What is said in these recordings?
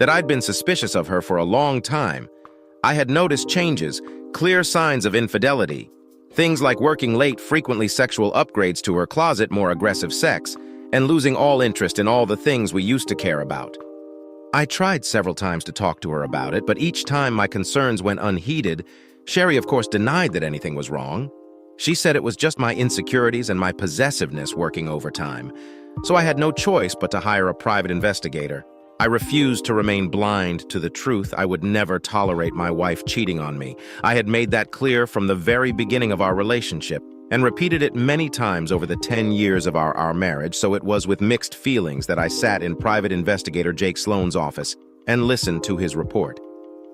that I'd been suspicious of her for a long time. I had noticed changes, clear signs of infidelity. Things like working late, frequently sexual upgrades to her closet, more aggressive sex, and losing all interest in all the things we used to care about. I tried several times to talk to her about it, but each time my concerns went unheeded. Sherry, of course, denied that anything was wrong. She said it was just my insecurities and my possessiveness working overtime. So I had no choice but to hire a private investigator. I refused to remain blind to the truth. I would never tolerate my wife cheating on me. I had made that clear from the very beginning of our relationship and repeated it many times over the 10 years of our marriage, so it was with mixed feelings that I sat in private investigator Jake Sloan's office and listened to his report.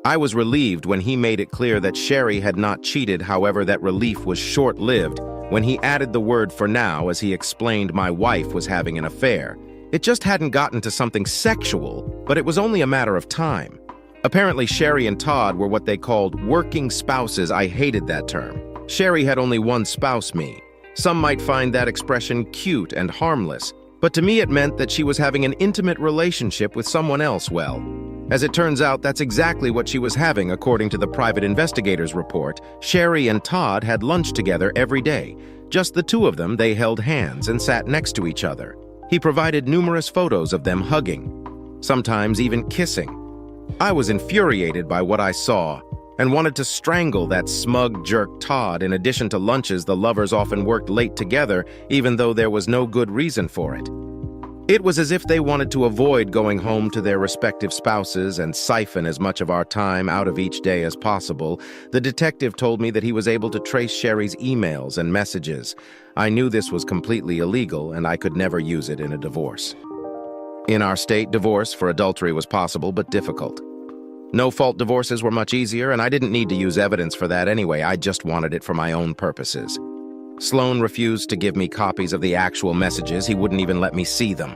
I was relieved when he made it clear that Sherry had not cheated. However, that relief was short-lived when he added the word "for now" as he explained my wife was having an affair. It just hadn't gotten to something sexual, but it was only a matter of time. Apparently, Sherry and Todd were what they called working spouses. I hated that term. Sherry had only one spouse, me. Some might find that expression cute and harmless, but to me it meant that she was having an intimate relationship with someone else. Well, as it turns out, that's exactly what she was having, according to the private investigator's report. Sherry and Todd had lunch together every day. Just the two of them. They held hands and sat next to each other. He provided numerous photos of them hugging, sometimes even kissing. I was infuriated by what I saw and wanted to strangle that smug jerk Todd. In addition to lunches, the lovers often worked late together, even though there was no good reason for it. It was as if they wanted to avoid going home to their respective spouses and siphon as much of our time out of each day as possible. The detective told me that he was able to trace Sherry's emails and messages. I knew this was completely illegal, and I could never use it in a divorce. In our state, divorce for adultery was possible but difficult. No-fault divorces were much easier, and I didn't need to use evidence for that anyway. I just wanted it for my own purposes. Sloan refused to give me copies of the actual messages. He wouldn't even let me see them.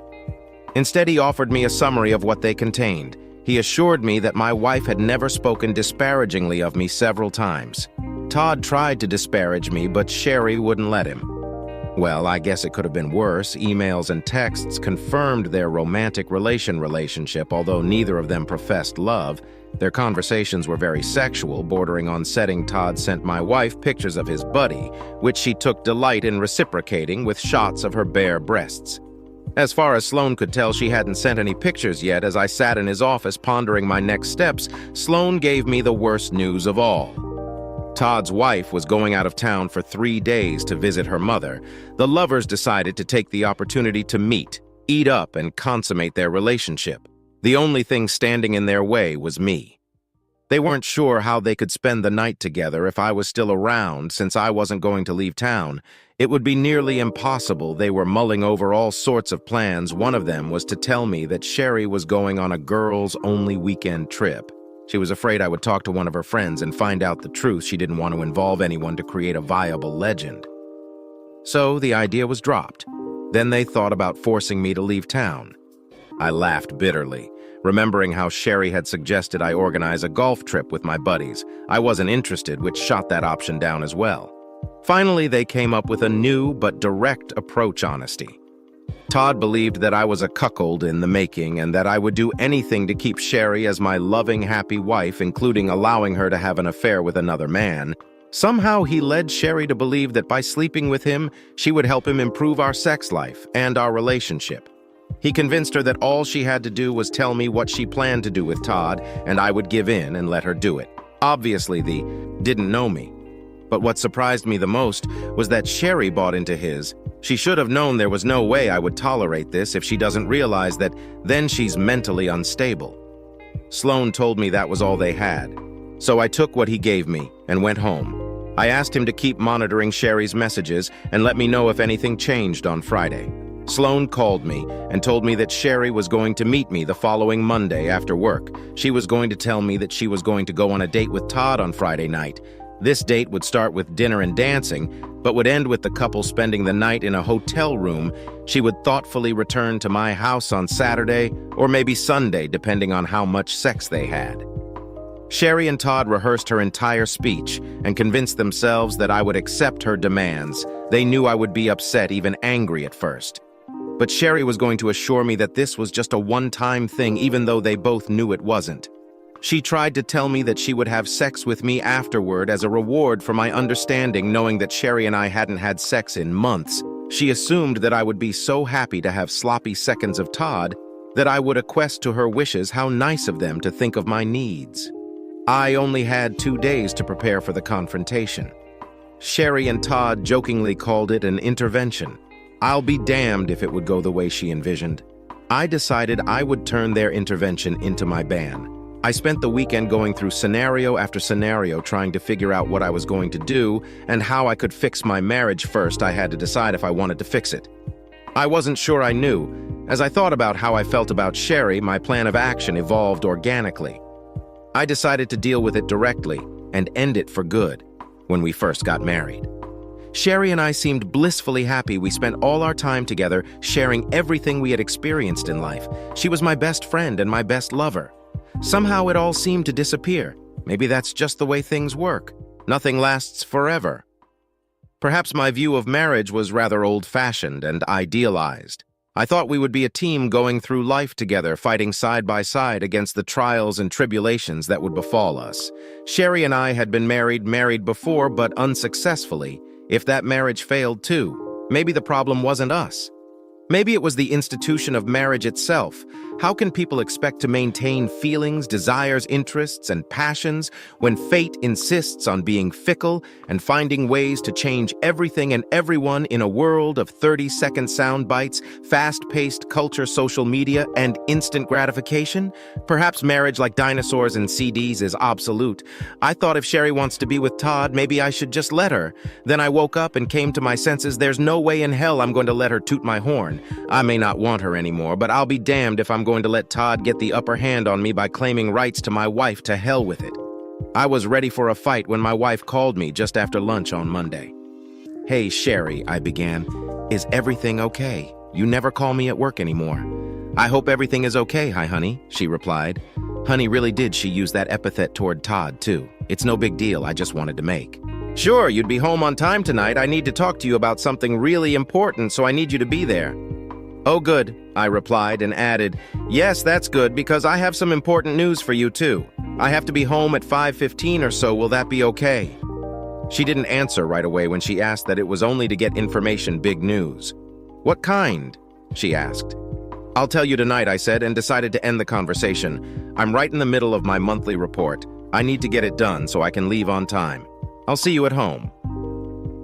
Instead, he offered me a summary of what they contained. He assured me that my wife had never spoken disparagingly of me several times. Todd tried to disparage me, but Sherry wouldn't let him. Well, I guess it could have been worse. Emails and texts confirmed their romantic relationship, although neither of them professed love. Their conversations were very sexual, bordering on setting. Todd sent my wife pictures of his buddy, which she took delight in reciprocating with shots of her bare breasts. As far as Sloan could tell, she hadn't sent any pictures yet. As I sat in his office pondering my next steps, Sloan gave me the worst news of all. Todd's wife was going out of town for 3 days to visit her mother. The lovers decided to take the opportunity to meet, eat up, and consummate their relationship. The only thing standing in their way was me. They weren't sure how they could spend the night together if I was still around, since I wasn't going to leave town. It would be nearly impossible. They were mulling over all sorts of plans. One of them was to tell me that Sherry was going on a girls-only weekend trip. She was afraid I would talk to one of her friends and find out the truth. She didn't want to involve anyone to create a viable legend. So the idea was dropped. Then they thought about forcing me to leave town. I laughed bitterly, remembering how Sherry had suggested I organize a golf trip with my buddies. I wasn't interested, which shot that option down as well. Finally, they came up with a new but direct approach: honesty. Todd believed that I was a cuckold in the making and that I would do anything to keep Sherry as my loving, happy wife, including allowing her to have an affair with another man. Somehow he led Sherry to believe that by sleeping with him, she would help him improve our sex life and our relationship. He convinced her that all she had to do was tell me what she planned to do with Todd, and I would give in and let her do it. Obviously, they didn't know me. But what surprised me the most was that Sherry bought into his. She should have known there was no way I would tolerate this. If she doesn't realize that, then she's mentally unstable. Sloan told me that was all they had. So I took what he gave me and went home. I asked him to keep monitoring Sherry's messages and let me know if anything changed on Friday. Sloan called me and told me that Sherry was going to meet me the following Monday after work. She was going to tell me that she was going to go on a date with Todd on Friday night. This date would start with dinner and dancing, but would end with the couple spending the night in a hotel room. She would thoughtfully return to my house on Saturday or maybe Sunday, depending on how much sex they had. Sherry and Todd rehearsed her entire speech and convinced themselves that I would accept her demands. They knew I would be upset, even angry at first. but Sherry was going to assure me that this was just a one-time thing even though they both knew it wasn't. She tried to tell me that she would have sex with me afterward as a reward for my understanding, knowing that Sherry and I hadn't had sex in months. She assumed that I would be so happy to have sloppy seconds of Todd that I would acquiesce to her wishes. How nice of them to think of my needs. I only had 2 days to prepare for the confrontation. Sherry and Todd jokingly called it an intervention. I'll be damned if it would go the way she envisioned. I decided I would turn their intervention into my ban. I spent the weekend going through scenario after scenario trying to figure out what I was going to do and how I could fix my marriage. First, I had to decide if I wanted to fix it. I wasn't sure I knew. As I thought about how I felt about Sherry, my plan of action evolved organically. I decided to deal with it directly and end it for good when we first got married. Sherry and I seemed blissfully happy. We spent all our time together, sharing everything we had experienced in life. She was my best friend and my best lover. Somehow it all seemed to disappear. Maybe that's just the way things work. Nothing lasts forever. Perhaps my view of marriage was rather old-fashioned and idealized. I thought we would be a team going through life together, fighting side by side against the trials and tribulations that would befall us. Sherry and I had been married before, but unsuccessfully. If that marriage failed too, maybe the problem wasn't us. Maybe it was the institution of marriage itself. How can people expect to maintain feelings, desires, interests, and passions when fate insists on being fickle and finding ways to change everything and everyone in a world of 30-second sound bites, fast-paced culture, social media, and instant gratification? Perhaps marriage, like dinosaurs and CDs, is obsolete. I thought if Sherry wants to be with Todd, maybe I should just let her. Then I woke up and came to my senses. There's no way in hell I'm going to let her toot my horn. I may not want her anymore, but I'll be damned if I'm going to let Todd get the upper hand on me by claiming rights to my wife. To hell with it. I was ready for a fight when my wife called me just after lunch on Monday. "Hey, Sherry," I began. "Is everything okay? You never call me at work anymore." "I hope everything is okay, hi, honey," she replied. Honey really did she use that epithet toward Todd, too. It's no big deal, I just wanted to make. "Sure, you'd be home on time tonight. I need to talk to you about something really important, so I need you to be there." "Oh, good," I replied and added, "Yes, that's good, because I have some important news for you, too. I have to be home at 5:15 or so. Will that be okay?" She didn't answer right away when she asked that it was only to get information, big news. "What kind?" she asked. "I'll tell you tonight," I said, and decided to end the conversation. I'm right in the middle of my monthly report. I need to get it done so I can leave on time. I'll see you at home.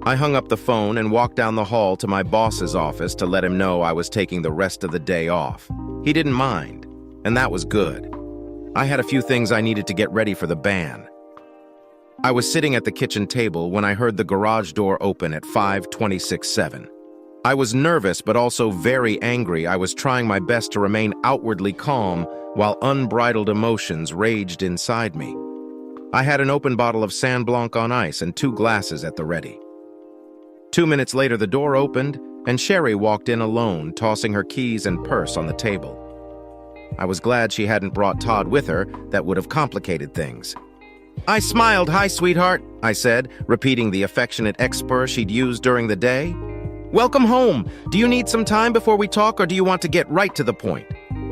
I hung up the phone and walked down the hall to my boss's office to let him know I was taking the rest of the day off. He didn't mind, and that was good. I had a few things I needed to get ready for the ban. I was sitting at the kitchen table when I heard the garage door open at 5:26:07. I was nervous but also very angry. I was trying my best to remain outwardly calm while unbridled emotions raged inside me. I had an open bottle of San Blanc on ice and 2 glasses at the ready. 2 minutes later, the door opened, and Sherry walked in alone, tossing her keys and purse on the table. I was glad she hadn't brought Todd with her. That would have complicated things. I smiled. "Hi, sweetheart," I said, repeating the affectionate expur she'd used during the day. "Welcome home. Do you need some time before we talk, or do you want to get right to the point?"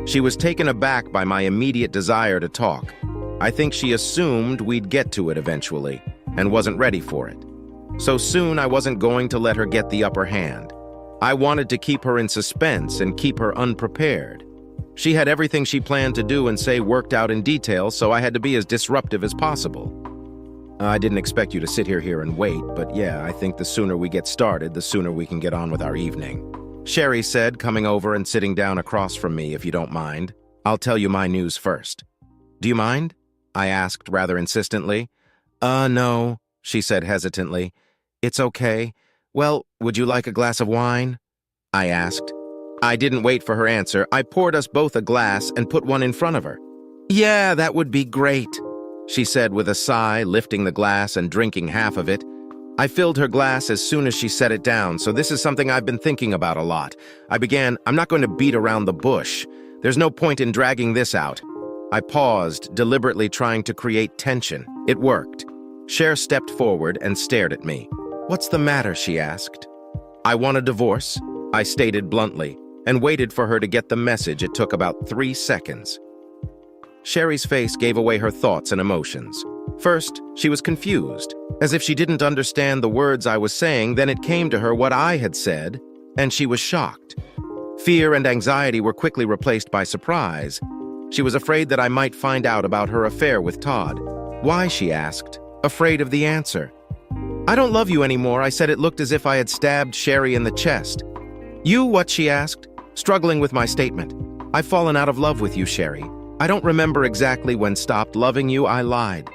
She was taken aback by my immediate desire to talk. I think she assumed we'd get to it eventually, and wasn't ready for it. So soon I wasn't going to let her get the upper hand. I wanted to keep her in suspense and keep her unprepared. She had everything she planned to do and say worked out in detail, so I had to be as disruptive as possible. I didn't expect you to sit here and wait, but yeah, I think the sooner we get started, the sooner we can get on with our evening," Sherry said, coming over and sitting down across from me. "If you don't mind, I'll tell you my news first." "Do you mind?" I asked rather insistently. No," she said hesitantly. "It's okay. Well, would you like a glass of wine?" I asked. I didn't wait for her answer. I poured us both a glass and put one in front of her. "Yeah, that would be great," she said with a sigh, lifting the glass and drinking half of it. I filled her glass as soon as she set it down, so this is something I've been thinking about a lot. I began, "I'm not going to beat around the bush. There's no point in dragging this out." I paused, deliberately trying to create tension. It worked. Cher stepped forward and stared at me. "What's the matter?" she asked. "I want a divorce," I stated bluntly, and waited for her to get the message. It took about 3 seconds. Sherry's face gave away her thoughts and emotions. First, she was confused, as if she didn't understand the words I was saying. Then it came to her what I had said, and she was shocked. Fear and anxiety were quickly replaced by surprise. She was afraid that I might find out about her affair with Todd. Why, she asked, afraid of the answer. I don't love you anymore, I said. It looked as if I had stabbed Sherry in the chest. You what, she asked, struggling with my statement. I've fallen out of love with you, Sherry. I don't remember exactly when stopped loving you. I lied.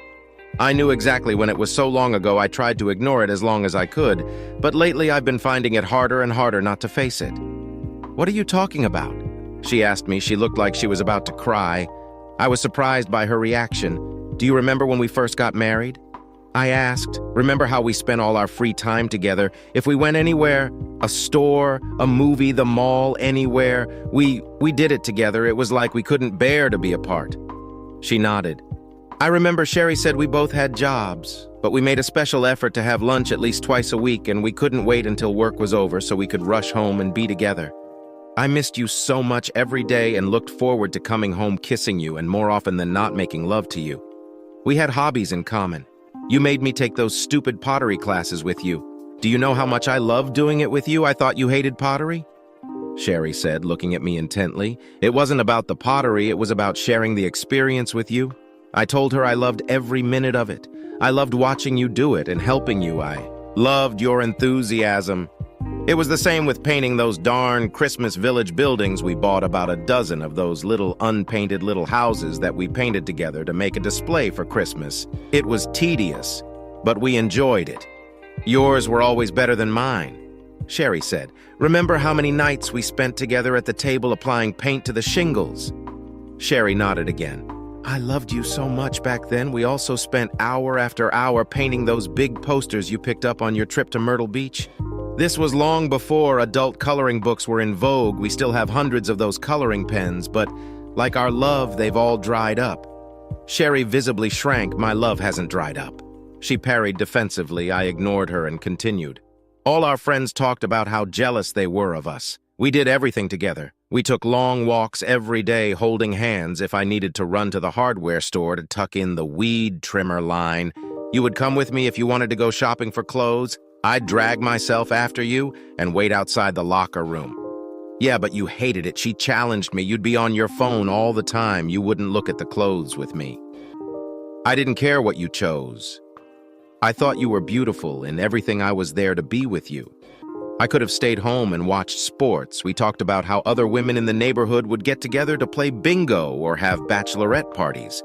I knew exactly when. It was so long ago I tried to ignore it as long as I could, but lately I've been finding it harder and harder not to face it. What are you talking about? She asked me. She looked like she was about to cry. I was surprised by her reaction. Do you remember when we first got married? I asked. Remember how we spent all our free time together? If we went anywhere, a store, a movie, the mall, anywhere, we did it together. It was like we couldn't bear to be apart. She nodded. I remember Sherry said we both had jobs, but we made a special effort to have lunch at least twice a week, and we couldn't wait until work was over so we could rush home and be together. I missed you so much every day and looked forward to coming home kissing you and more often than not making love to you. We had hobbies in common. You made me take those stupid pottery classes with you. Do you know how much I loved doing it with you? I thought you hated pottery? Sherry said, looking at me intently. It wasn't about the pottery, it was about sharing the experience with you. I told her I loved every minute of it. I loved watching you do it and helping you. I loved your enthusiasm. It was the same with painting those darn Christmas Village buildings. We bought about a dozen of those little unpainted little houses that we painted together to make a display for Christmas. It was tedious, but we enjoyed it. Yours were always better than mine, Sherry said. Remember how many nights we spent together at the table applying paint to the shingles? Sherry nodded again. I loved you so much back then. We also spent hour after hour painting those big posters you picked up on your trip to Myrtle Beach. This was long before adult coloring books were in vogue. We still have hundreds of those coloring pens, but like our love, they've all dried up. Sherry visibly shrank. My love hasn't dried up. She parried defensively. I ignored her and continued. All our friends talked about how jealous they were of us. We did everything together. We took long walks every day holding hands. If I needed to run to the hardware store to tuck in the weed trimmer line, you would come with me. If you wanted to go shopping for clothes, I'd drag myself after you and wait outside the locker room. Yeah, but you hated it. She challenged me. You'd be on your phone all the time. You wouldn't look at the clothes with me. I didn't care what you chose. I thought you were beautiful, and everything I was there to be with you. I could have stayed home and watched sports. We talked about how other women in the neighborhood would get together to play bingo or have bachelorette parties.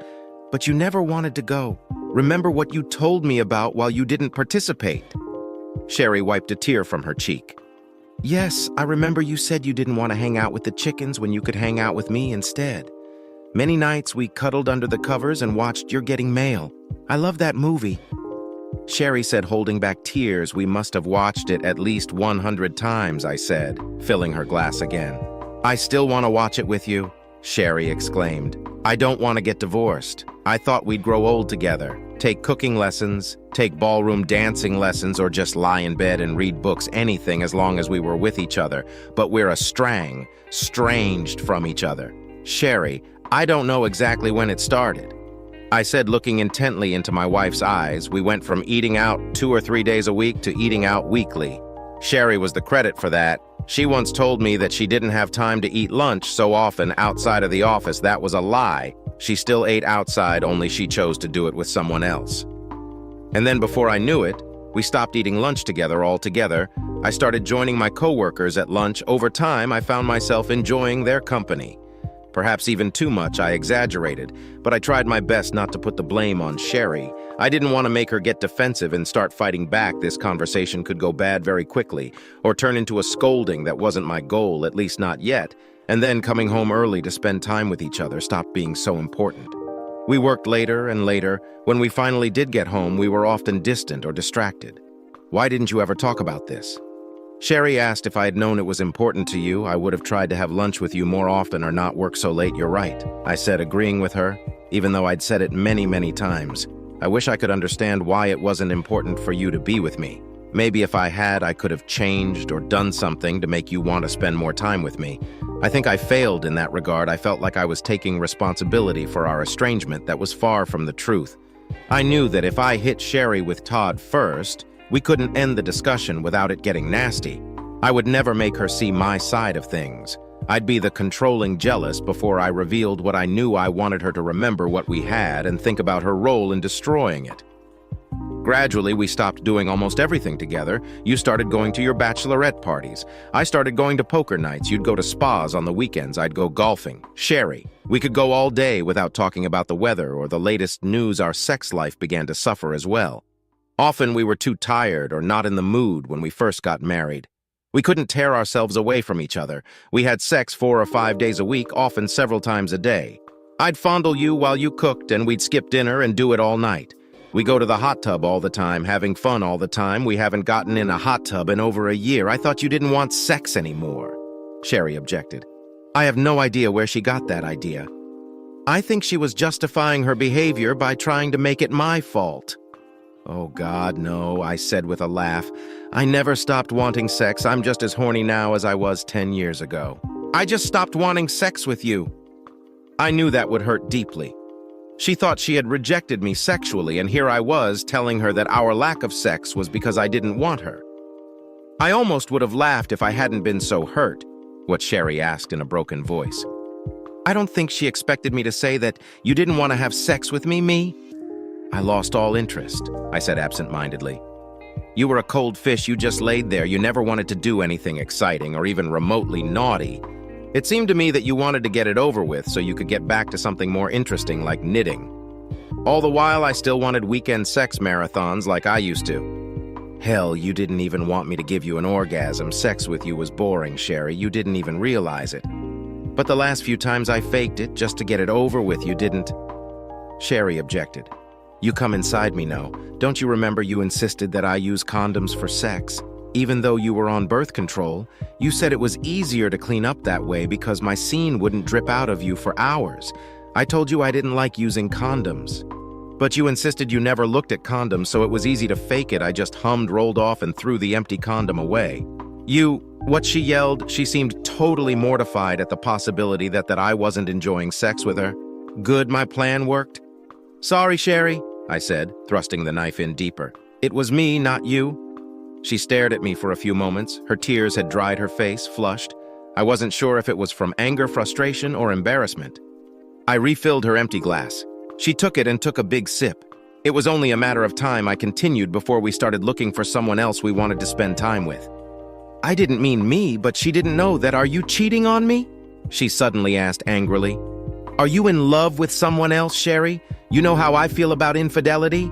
But you never wanted to go. Remember what you told me about while you didn't participate? Sherry wiped a tear from her cheek. Yes, I remember you said you didn't want to hang out with the chickens when you could hang out with me instead. Many nights we cuddled under the covers and watched You're Getting Mail. I love that movie. Sherry said, holding back tears. We must have watched it at least 100 times, I said, filling her glass again. I still want to watch it with you, Sherry exclaimed. I don't want to get divorced. I thought we'd grow old together, take cooking lessons, take ballroom dancing lessons, or just lie in bed and read books, anything as long as we were with each other. But we're estranged from each other. Sherry, I don't know exactly when it started. I said, looking intently into my wife's eyes. We went from eating out 2 or 3 days a week to eating out weekly. Sherry was the credit for that. She once told me that she didn't have time to eat lunch so often outside of the office. That was a lie. She still ate outside, only she chose to do it with someone else. And then before I knew it, we stopped eating lunch together altogether. I started joining my coworkers at lunch. Over time, I found myself enjoying their company. Perhaps even too much, I exaggerated, but I tried my best not to put the blame on Sherry. I didn't want to make her get defensive and start fighting back. This conversation could go bad very quickly, or turn into a scolding. That wasn't my goal, at least not yet. And then coming home early to spend time with each other stopped being so important. We worked later and later. When we finally did get home, we were often distant or distracted. Why didn't you ever talk about this? Sherry asked if I had known it was important to you, I would have tried to have lunch with you more often or not work so late. You're right, I said, agreeing with her, even though I'd said it many, many times. I wish I could understand why it wasn't important for you to be with me. Maybe if I had, I could have changed or done something to make you want to spend more time with me. I think I failed in that regard. I felt like I was taking responsibility for our estrangement that was far from the truth. I knew that if I hit Sherry with Todd first, we couldn't end the discussion without it getting nasty. I would never make her see my side of things. I'd be the controlling jealous before I revealed what I knew. I wanted her to remember what we had and think about her role in destroying it. Gradually, we stopped doing almost everything together. You started going to your bachelorette parties. I started going to poker nights. You'd go to spas on the weekends. I'd go golfing. Sherry. We could go all day without talking about the weather or the latest news. Our sex life began to suffer as well. Often we were too tired or not in the mood when we first got married. We couldn't tear ourselves away from each other. We had sex 4 or 5 days a week, often several times a day. I'd fondle you while you cooked, and we'd skip dinner and do it all night. We go to the hot tub all the time, having fun all the time. We haven't gotten in a hot tub in over a year. I thought you didn't want sex anymore. Sherry objected. I have no idea where she got that idea. I think she was justifying her behavior by trying to make it my fault. Oh God, no, I said with a laugh. I never stopped wanting sex. I'm just as horny now as I was 10 years ago. I just stopped wanting sex with you. I knew that would hurt deeply. She thought she had rejected me sexually, and here I was telling her that our lack of sex was because I didn't want her. I almost would have laughed if I hadn't been so hurt, what Sherry asked in a broken voice. I don't think she expected me to say that you didn't want to have sex with me? I lost all interest, I said absent-mindedly. You were a cold fish. You just laid there. You never wanted to do anything exciting or even remotely naughty. It seemed to me that you wanted to get it over with so you could get back to something more interesting like knitting. All the while, I still wanted weekend sex marathons like I used to. Hell, you didn't even want me to give you an orgasm. Sex with you was boring, Sherry. You didn't even realize it. But the last few times I faked it just to get it over with, you didn't. Sherry objected. You come inside me now. Don't you remember you insisted that I use condoms for sex? Even though you were on birth control, you said it was easier to clean up that way because my semen wouldn't drip out of you for hours. I told you I didn't like using condoms. But you insisted you never looked at condoms, so it was easy to fake it. I just hummed, rolled off, and threw the empty condom away. What she yelled, she seemed totally mortified at the possibility that I wasn't enjoying sex with her. Good, my plan worked? Sorry, Sherry, I said, thrusting the knife in deeper. It was me, not you. She stared at me for a few moments. Her tears had dried her face, flushed. I wasn't sure if it was from anger, frustration, or embarrassment. I refilled her empty glass. She took it and took a big sip. It was only a matter of time, I continued, before we started looking for someone else we wanted to spend time with. I didn't mean me, but she didn't know that. Are you cheating on me? She suddenly asked angrily. Are you in love with someone else, Sherry? You know how I feel about infidelity?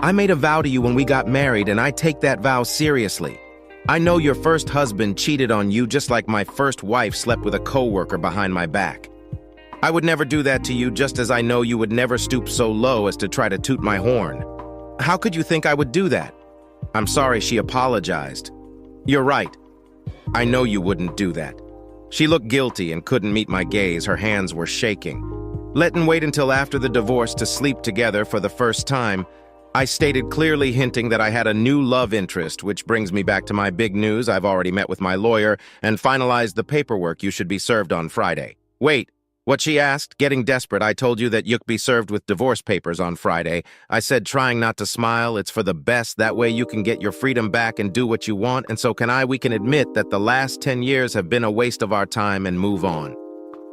I made a vow to you when we got married, and I take that vow seriously. I know your first husband cheated on you just like my first wife slept with a coworker behind my back. I would never do that to you, just as I know you would never stoop so low as to try to toot my horn. How could you think I would do that? I'm sorry, she apologized. You're right. I know you wouldn't do that. She looked guilty and couldn't meet my gaze. Her hands were shaking. Letting wait until after the divorce to sleep together for the first time, I stated clearly, hinting that I had a new love interest, which brings me back to my big news. I've already met with my lawyer and finalized the paperwork. You should be served on Friday. Wait, what she asked? Getting desperate, I told you that you'd be served with divorce papers on Friday. I said, trying not to smile, it's for the best. That way you can get your freedom back and do what you want. And so can I. We can admit that the last 10 years have been a waste of our time and move on.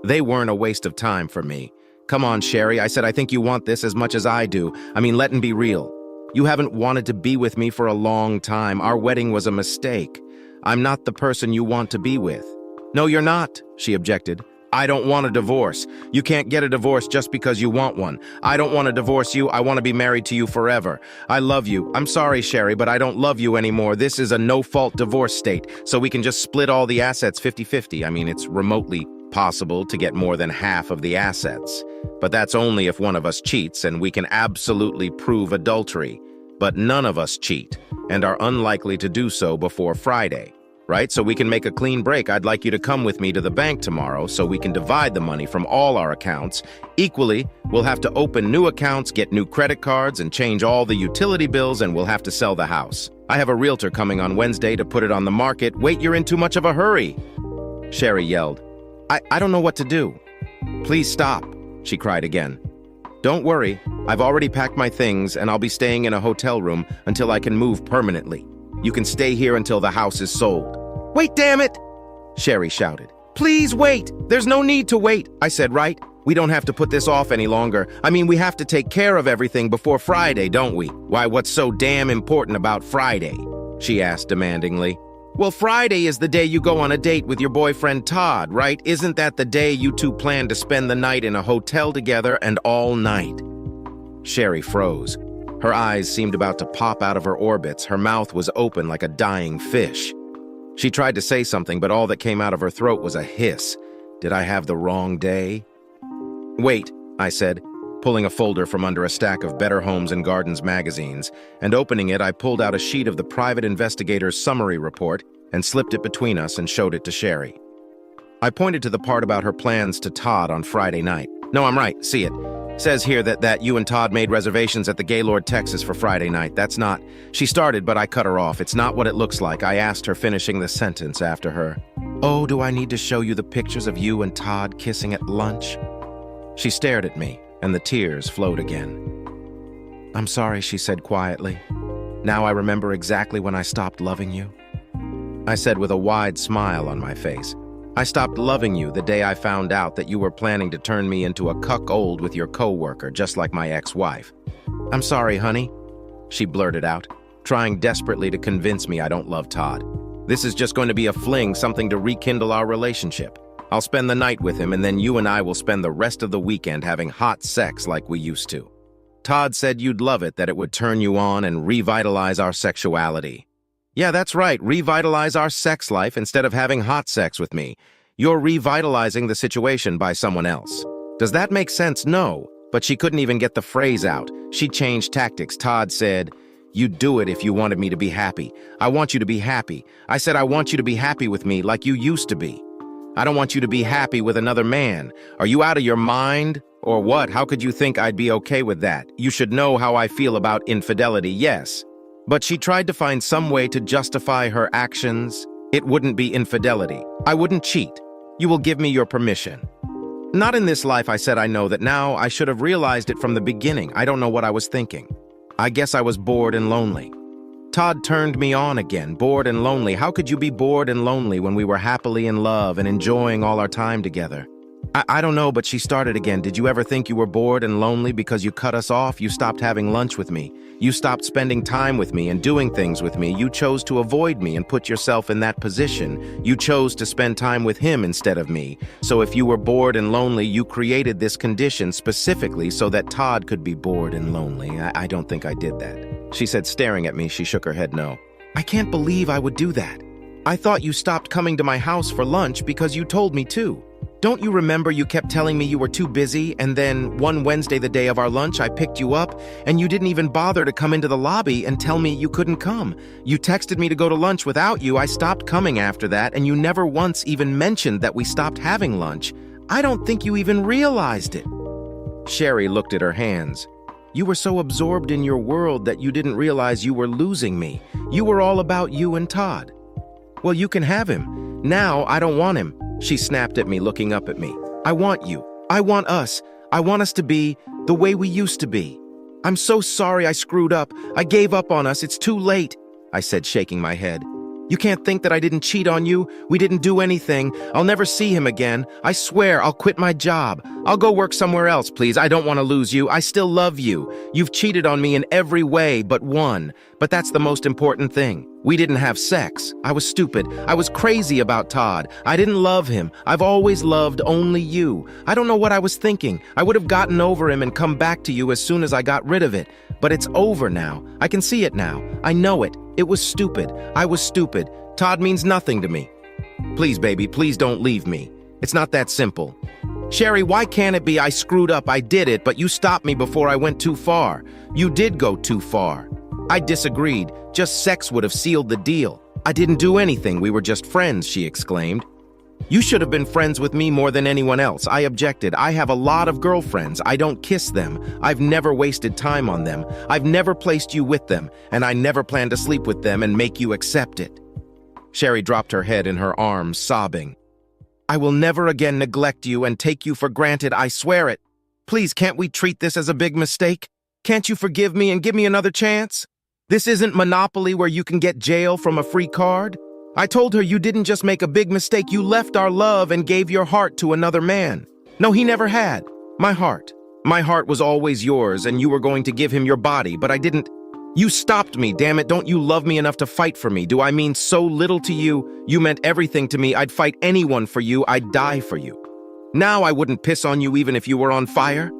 They weren't a waste of time for me. Come on, Sherry, I said, I think you want this as much as I do. I mean, let's be real. You haven't wanted to be with me for a long time. Our wedding was a mistake. I'm not the person you want to be with. No, you're not, she objected. I don't want a divorce. You can't get a divorce just because you want one. I don't want to divorce you. I want to be married to you forever. I love you. I'm sorry, Sherry, but I don't love you anymore. This is a no-fault divorce state, so we can just split all the assets 50-50. I mean, it's remotely possible to get more than half of the assets. But that's only if one of us cheats, and we can absolutely prove adultery. But none of us cheat, and are unlikely to do so before Friday. Right? So we can make a clean break. I'd like you to come with me to the bank tomorrow so we can divide the money from all our accounts. Equally, we'll have to open new accounts, get new credit cards, and change all the utility bills, and we'll have to sell the house. I have a realtor coming on Wednesday to put it on the market. Wait, you're in too much of a hurry. Sherry yelled. I don't know what to do. Please stop, she cried again. Don't worry, I've already packed my things and I'll be staying in a hotel room until I can move permanently. You can stay here until the house is sold. Wait, damn it! Sherry shouted. Please wait! There's no need to wait, I said, right? We don't have to put this off any longer. I mean, we have to take care of everything before Friday, don't we? Why, what's so damn important about Friday? She asked demandingly. Well, Friday is the day you go on a date with your boyfriend Todd, right? Isn't that the day you two plan to spend the night in a hotel together and all night? Sherry froze. Her eyes seemed about to pop out of her orbits. Her mouth was open like a dying fish. She tried to say something, but all that came out of her throat was a hiss. Did I have the wrong day? Wait, I said, pulling a folder from under a stack of Better Homes and Gardens magazines, and opening it, I pulled out a sheet of the private investigator's summary report and slipped it between us and showed it to Sherry. I pointed to the part about her plans to Todd on Friday night. No, I'm right, see it. Says here that you and Todd made reservations at the Gaylord, Texas for Friday night. That's not. She started, but I cut her off. It's not what it looks like, I asked her, finishing the sentence after her. Oh, do I need to show you the pictures of you and Todd kissing at lunch? She stared at me, and the tears flowed again. I'm sorry, she said quietly. Now I remember exactly when I stopped loving you. I said with a wide smile on my face. I stopped loving you the day I found out that you were planning to turn me into a cuckold with your coworker, just like my ex-wife. I'm sorry, honey, she blurted out, trying desperately to convince me I don't love Todd. This is just going to be a fling, something to rekindle our relationship. I'll spend the night with him, and then you and I will spend the rest of the weekend having hot sex like we used to. Todd said you'd love it, that it would turn you on and revitalize our sexuality. Yeah, that's right, revitalize our sex life instead of having hot sex with me. You're revitalizing the situation by someone else. Does that make sense? No. But she couldn't even get the phrase out. She changed tactics. Todd said, you'd do it if you wanted me to be happy. I want you to be happy. I said I want you to be happy with me like you used to be. I don't want you to be happy with another man. Are you out of your mind? Or what? How could you think I'd be okay with that? You should know how I feel about infidelity, yes. But she tried to find some way to justify her actions. It wouldn't be infidelity. I wouldn't cheat. You will give me your permission. Not in this life, I said. I know that now. I should have realized it from the beginning. I don't know what I was thinking. I guess I was bored and lonely. Todd turned me on again, bored and lonely. How could you be bored and lonely when we were happily in love and enjoying all our time together? I don't know, but she started again. Did you ever think you were bored and lonely because you cut us off? You stopped having lunch with me. You stopped spending time with me and doing things with me. You chose to avoid me and put yourself in that position. You chose to spend time with him instead of me. So if you were bored and lonely, you created this condition specifically so that Todd could be bored and lonely. I don't think I did that. She said, staring at me. She shook her head no. I can't believe I would do that. I thought you stopped coming to my house for lunch because you told me to. Don't you remember you kept telling me you were too busy, and then one Wednesday, the day of our lunch, I picked you up, and you didn't even bother to come into the lobby and tell me you couldn't come. You texted me to go to lunch without you. I stopped coming after that, and you never once even mentioned that we stopped having lunch. I don't think you even realized it. Sherry looked at her hands. You were so absorbed in your world that you didn't realize you were losing me. You were all about you and Todd. Well, you can have him. Now I don't want him. She snapped at me, looking up at me. I want you. I want us. I want us to be the way we used to be. I'm so sorry I screwed up. I gave up on us. It's too late, I said, shaking my head. You can't think that I didn't cheat on you. We didn't do anything. I'll never see him again. I swear I'll quit my job. I'll go work somewhere else, please. I don't want to lose you. I still love you. You've cheated on me in every way but one. But that's the most important thing. We didn't have sex. I was stupid. I was crazy about Todd. I didn't love him. I've always loved only you. I don't know what I was thinking. I would have gotten over him and come back to you as soon as I got rid of it. But it's over now. I can see it now. I know it. It was stupid. I was stupid. Todd means nothing to me. Please, baby, please don't leave me. It's not that simple. Sherry, why can't it be I screwed up? I did it, but you stopped me before I went too far. You did go too far. I disagreed. Just sex would have sealed the deal. I didn't do anything. We were just friends, she exclaimed. You should have been friends with me more than anyone else. I objected. I have a lot of girlfriends. I don't kiss them. I've never wasted time on them. I've never placed you with them, and I never plan to sleep with them and make you accept it. Sherry dropped her head in her arms, sobbing. I will never again neglect you and take you for granted, I swear it. Please, can't we treat this as a big mistake? Can't you forgive me and give me another chance? This isn't Monopoly where you can get jail from a free card. I told her you didn't just make a big mistake, you left our love and gave your heart to another man. No, he never had. My heart. My heart was always yours, and you were going to give him your body, but I didn't. You stopped me, damn it. Don't you love me enough to fight for me? Do I mean so little to you? You meant everything to me. I'd fight anyone for you. I'd die for you. Now I wouldn't piss on you even if you were on fire.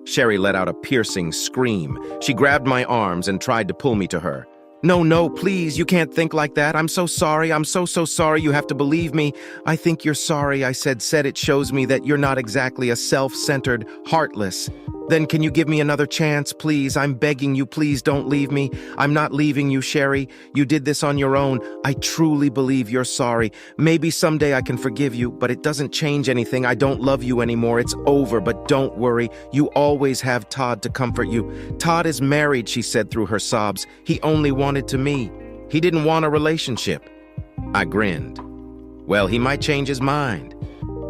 Sherry let out a piercing scream. She grabbed my arms and tried to pull me to her. No, please, you can't think like that. I'm so sorry. I'm so sorry. You have to believe me. I think you're sorry, I said. It shows me that you're not exactly a self-centered, heartless. Then can you give me another chance, please? I'm begging you, please don't leave me. I'm not leaving you, Sherry. You did this on your own. I truly believe you're sorry. Maybe someday I can forgive you, but it doesn't change anything. I don't love you anymore. It's over, but don't worry. You always have Todd to comfort you. Todd is married, she said through her sobs. He only wanted to me. He didn't want a relationship. I grinned. Well, he might change his mind.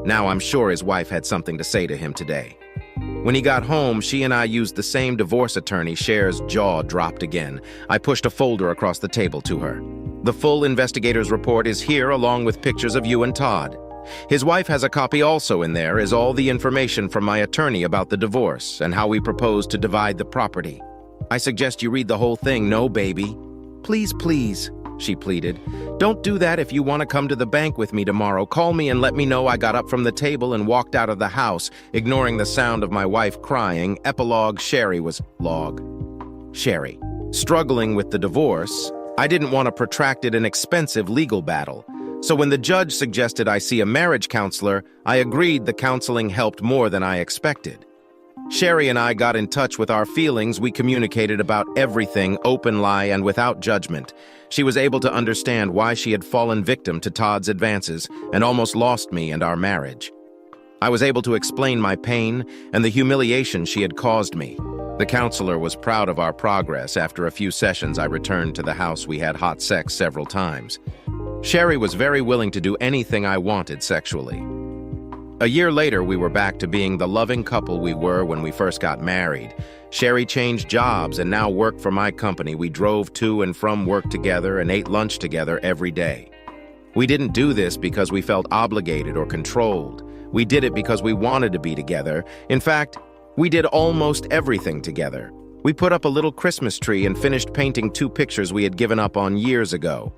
Now I'm sure his wife had something to say to him today. When he got home, she and I used the same divorce attorney. Cher's jaw dropped again. I pushed a folder across the table to her. The full investigator's report is here along with pictures of you and Todd. His wife has a copy also. In there is all the information from my attorney about the divorce and how we propose to divide the property. I suggest you read the whole thing. No, baby. Please, she pleaded. Don't do that. If you want to come to the bank with me tomorrow, call me and let me know. I got up from the table and walked out of the house, ignoring the sound of my wife crying. Epilogue, Sherry was log. Sherry. Struggling with the divorce, I didn't want a protracted and expensive legal battle. So when the judge suggested I see a marriage counselor, I agreed. The counseling helped more than I expected. Sherry and I got in touch with our feelings. We communicated about everything, open lie and without judgment. She was able to understand why she had fallen victim to Todd's advances and almost lost me and our marriage. I was able to explain my pain and the humiliation she had caused me. The counselor was proud of our progress. After a few sessions, I returned to the house. We had hot sex several times. Sherry was very willing to do anything I wanted sexually. A year later, we were back to being the loving couple we were when we first got married. Sherry changed jobs and now worked for my company. We drove to and from work together and ate lunch together every day. We didn't do this because we felt obligated or controlled. We did it because we wanted to be together. In fact, we did almost everything together. We put up a little Christmas tree and finished painting 2 pictures we had given up on years ago.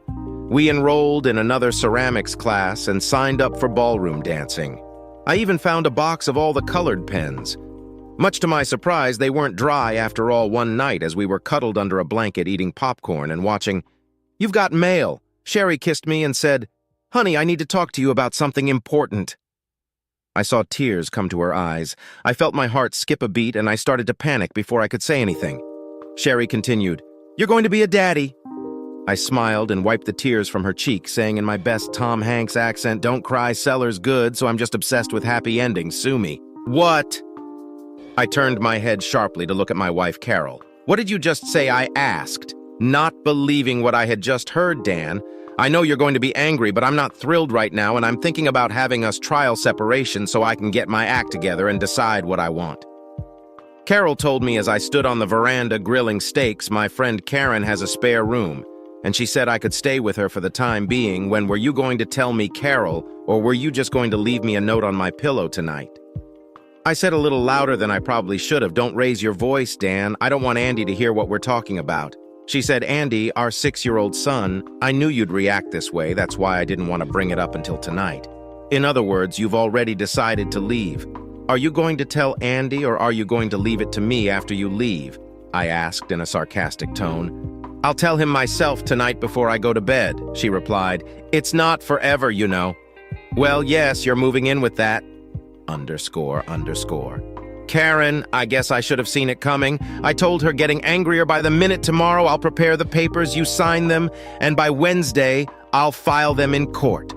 We enrolled in another ceramics class and signed up for ballroom dancing. I even found a box of all the colored pens. Much to my surprise, they weren't dry after all. One night as we were cuddled under a blanket eating popcorn and watching You've Got Mail, Sherry kissed me and said, "Honey, I need to talk to you about something important." I saw tears come to her eyes. I felt my heart skip a beat and I started to panic before I could say anything. Sherry continued, "You're going to be a daddy." I smiled and wiped the tears from her cheek, saying in my best Tom Hanks accent, "Don't cry, seller's good, so I'm just obsessed with happy endings, sue me." What? I turned my head sharply to look at my wife, Carol. "What did you just say?" I asked, not believing what I had just heard. "Dan, I know you're going to be angry, but I'm not thrilled right now, and I'm thinking about having us trial separation so I can get my act together and decide what I want." Carol told me as I stood on the veranda grilling steaks, "My friend Karen has a spare room, and she said I could stay with her for the time being. When were you going to tell me, Carol, or were you just going to leave me a note on my pillow tonight?" I said a little louder than I probably should have, "Don't raise your voice, Dan. I don't want Andy to hear what we're talking about." She said, "Andy, our 6-year-old son, I knew you'd react this way. That's why I didn't want to bring it up until tonight. In other words, you've already decided to leave. Are you going to tell Andy, or are you going to leave it to me after you leave?" I asked in a sarcastic tone. "I'll tell him myself tonight before I go to bed," she replied. "It's not forever, you know." "Well, yes, you're moving in with that. ___. Karen, I guess I should have seen it coming. I told her, getting angrier by the minute. Tomorrow I'll prepare the papers, you sign them, and by Wednesday I'll file them in court."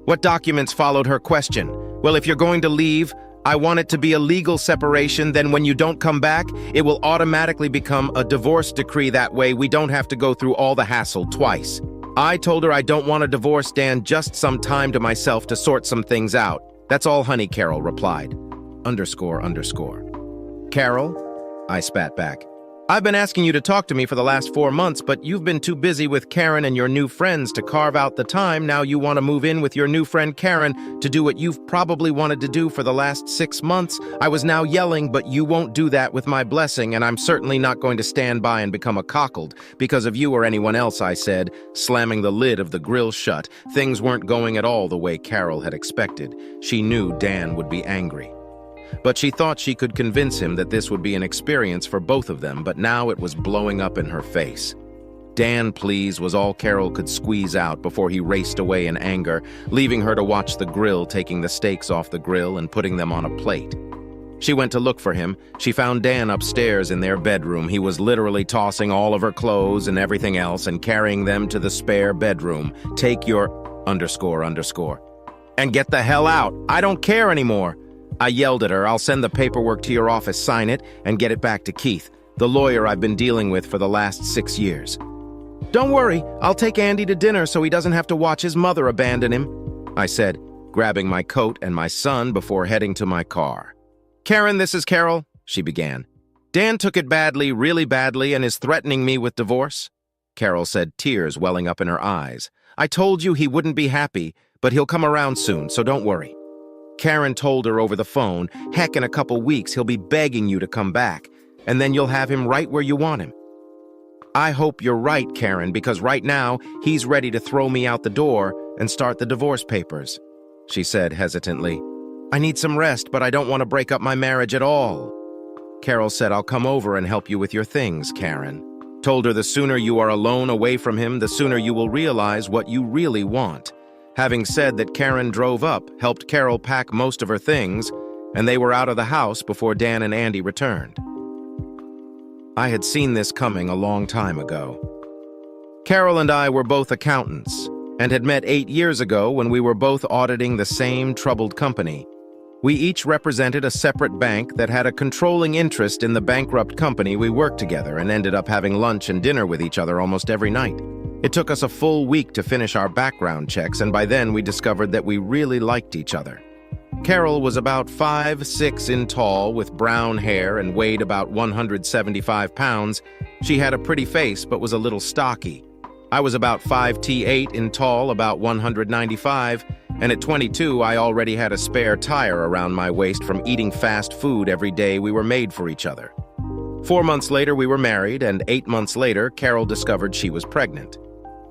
What documents followed her question? Well, if you're going to leave, I want it to be a legal separation. Then when you don't come back, it will automatically become a divorce decree. That way we don't have to go through all the hassle twice. I told her I don't want a divorce, Dan, just some time to myself to sort some things out. That's all, honey, Carol replied. __. Carol? I spat back. I've been asking you to talk to me for the last 4 months, but you've been too busy with Karen and your new friends to carve out the time. Now you want to move in with your new friend Karen to do what you've probably wanted to do for the last 6 months. I was now yelling, but you won't do that with my blessing, and I'm certainly not going to stand by and become a cockled because of you or anyone else, I said, slamming the lid of the grill shut. Things weren't going at all the way Carol had expected. She knew Dan would be angry. But she thought she could convince him that this would be an experience for both of them, but now it was blowing up in her face. Dan, please, was all Carol could squeeze out before he raced away in anger, leaving her to watch the grill, taking the steaks off the grill and putting them on a plate. She went to look for him. She found Dan upstairs in their bedroom. He was literally tossing all of her clothes and everything else and carrying them to the spare bedroom. Take your __. And get the hell out. I don't care anymore. I yelled at her. I'll send the paperwork to your office, sign it, and get it back to Keith, the lawyer I've been dealing with for the last 6 years. Don't worry, I'll take Andy to dinner so he doesn't have to watch his mother abandon him, I said, grabbing my coat and my son before heading to my car. Karen, this is Carol, she began. Dan took it badly, really badly, and is threatening me with divorce. Carol said, tears welling up in her eyes. I told you he wouldn't be happy, but he'll come around soon, so don't worry. Karen told her over the phone, heck, in a couple weeks he'll be begging you to come back, and then you'll have him right where you want him. I hope you're right, Karen, because right now he's ready to throw me out the door and start the divorce papers, she said hesitantly. I need some rest, but I don't want to break up my marriage at all. Carol said, I'll come over and help you with your things, Karen. Told her the sooner you are alone away from him, the sooner you will realize what you really want. Having said that, Karen drove up, helped Carol pack most of her things, and they were out of the house before Dan and Andy returned. I had seen this coming a long time ago. Carol and I were both accountants and had met 8 years ago when we were both auditing the same troubled company. We each represented a separate bank that had a controlling interest in the bankrupt company. We worked together and ended up having lunch and dinner with each other almost every night. It took us a full week to finish our background checks, and by then we discovered that we really liked each other. Carol was about 5'6" in tall with brown hair and weighed about 175 pounds. She had a pretty face but was a little stocky. I was about 5'8" in tall, about 195, and at 22 I already had a spare tire around my waist from eating fast food every day. We were made for each other. 4 months later we were married, and 8 months later Carol discovered she was pregnant.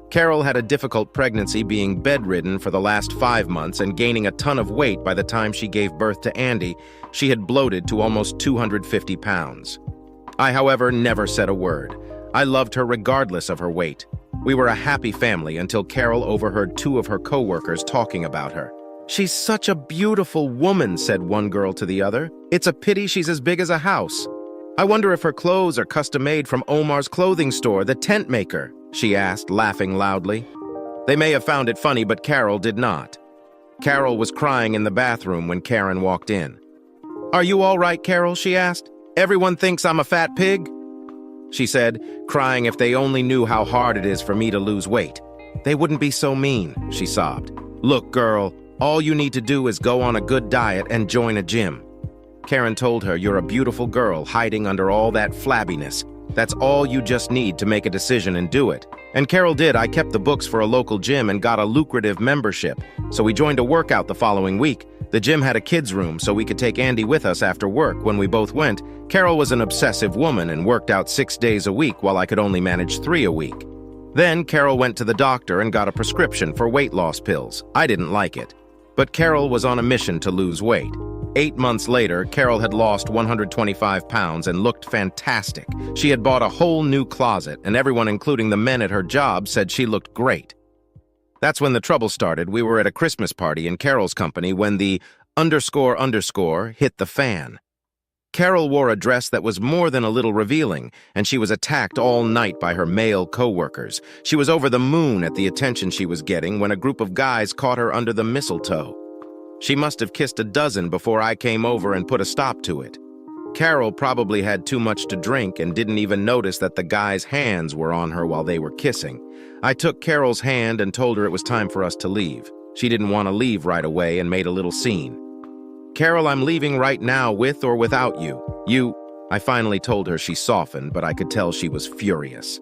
Carol had a difficult pregnancy, being bedridden for the last 5 months and gaining a ton of weight. By the time she gave birth to Andy, she had bloated to almost 250 pounds. I, however, never said a word. I loved her regardless of her weight. We were a happy family until Carol overheard 2 of her co-workers talking about her. She's such a beautiful woman, said one girl to the other. It's a pity she's as big as a house. I wonder if her clothes are custom-made from Omar's clothing store, the tent maker, she asked, laughing loudly. They may have found it funny, but Carol did not. Carol was crying in the bathroom when Karen walked in. Are you all right, Carol? She asked. Everyone thinks I'm a fat pig? She said, crying. If they only knew how hard it is for me to lose weight. They wouldn't be so mean, she sobbed. Look, girl, all you need to do is go on a good diet and join a gym. Karen told her, you're a beautiful girl hiding under all that flabbiness. That's all you just need to make a decision and do it. And Carol did. I kept the books for a local gym and got a lucrative membership. So we joined a workout the following week. The gym had a kids' room so we could take Andy with us after work. When we both went, Carol was an obsessive woman and worked out 6 days a week while I could only manage 3 a week. Then Carol went to the doctor and got a prescription for weight loss pills. I didn't like it. But Carol was on a mission to lose weight. 8 months later, Carol had lost 125 pounds and looked fantastic. She had bought a whole new closet, and everyone, including the men at her job, said she looked great. That's when the trouble started. We were at a Christmas party in Carol's company when the ___ hit the fan. Carol wore a dress that was more than a little revealing, and she was attacked all night by her male co-workers. She was over the moon at the attention she was getting when a group of guys caught her under the mistletoe. She must have kissed a dozen before I came over and put a stop to it. Carol probably had too much to drink and didn't even notice that the guys' hands were on her while they were kissing. I took Carol's hand and told her it was time for us to leave. She didn't want to leave right away and made a little scene. "Carol, I'm leaving right now with or without you. I finally told her. She softened, but I could tell she was furious.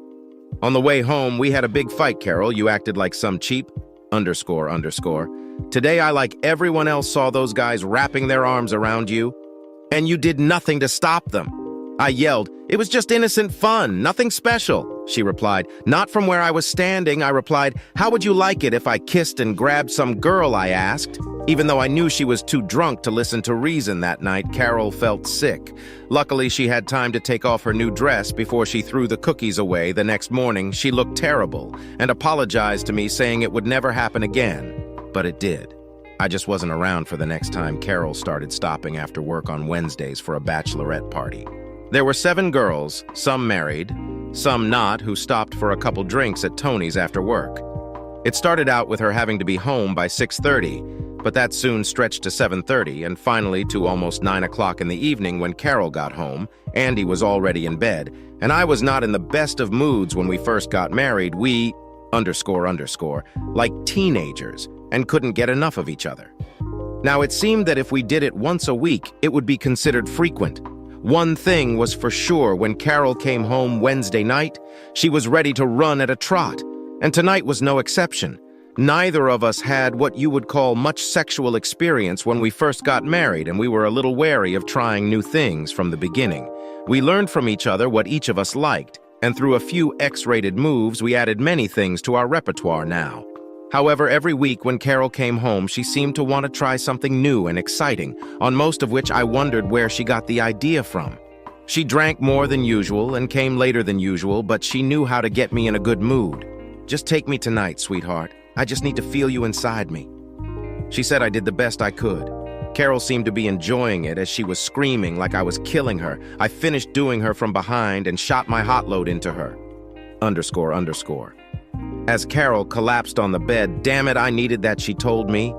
"On the way home, we had a big fight, Carol. You acted like some cheap, __. Today, I, like everyone else, saw those guys wrapping their arms around you, and you did nothing to stop them." I yelled, "It was just innocent fun, nothing special." She replied, "Not from where I was standing." I replied, "How would you like it if I kissed and grabbed some girl?" I asked. Even though I knew she was too drunk to listen to reason that night, Carol felt sick. Luckily, she had time to take off her new dress before she threw the cookies away. The next morning, she looked terrible and apologized to me, saying it would never happen again. But it did. I just wasn't around for the next time Carol started stopping after work on Wednesdays for a bachelorette party. There were 7 girls, some married, some not, who stopped for a couple drinks at Tony's after work. It started out with her having to be home by 6:30, but that soon stretched to 7:30 and finally to almost 9 o'clock in the evening when Carol got home. Andy was already in bed, and I was not in the best of moods when we first got married. We __, like teenagers, and couldn't get enough of each other. Now, it seemed that if we did it once a week, it would be considered frequent. One thing was for sure: when Carol came home Wednesday night, she was ready to run at a trot, and tonight was no exception. Neither of us had what you would call much sexual experience when we first got married, and we were a little wary of trying new things from the beginning. We learned from each other what each of us liked, and through a few X-rated moves, we added many things to our repertoire now. However, every week when Carol came home, she seemed to want to try something new and exciting, on most of which I wondered where she got the idea from. She drank more than usual and came later than usual, but she knew how to get me in a good mood. "Just take me tonight, sweetheart. I just need to feel you inside me." She said I did the best I could. Carol seemed to be enjoying it as she was screaming like I was killing her. I finished doing her from behind and shot my hot load into her. __. As Carol collapsed on the bed, "Damn it, I needed that," she told me.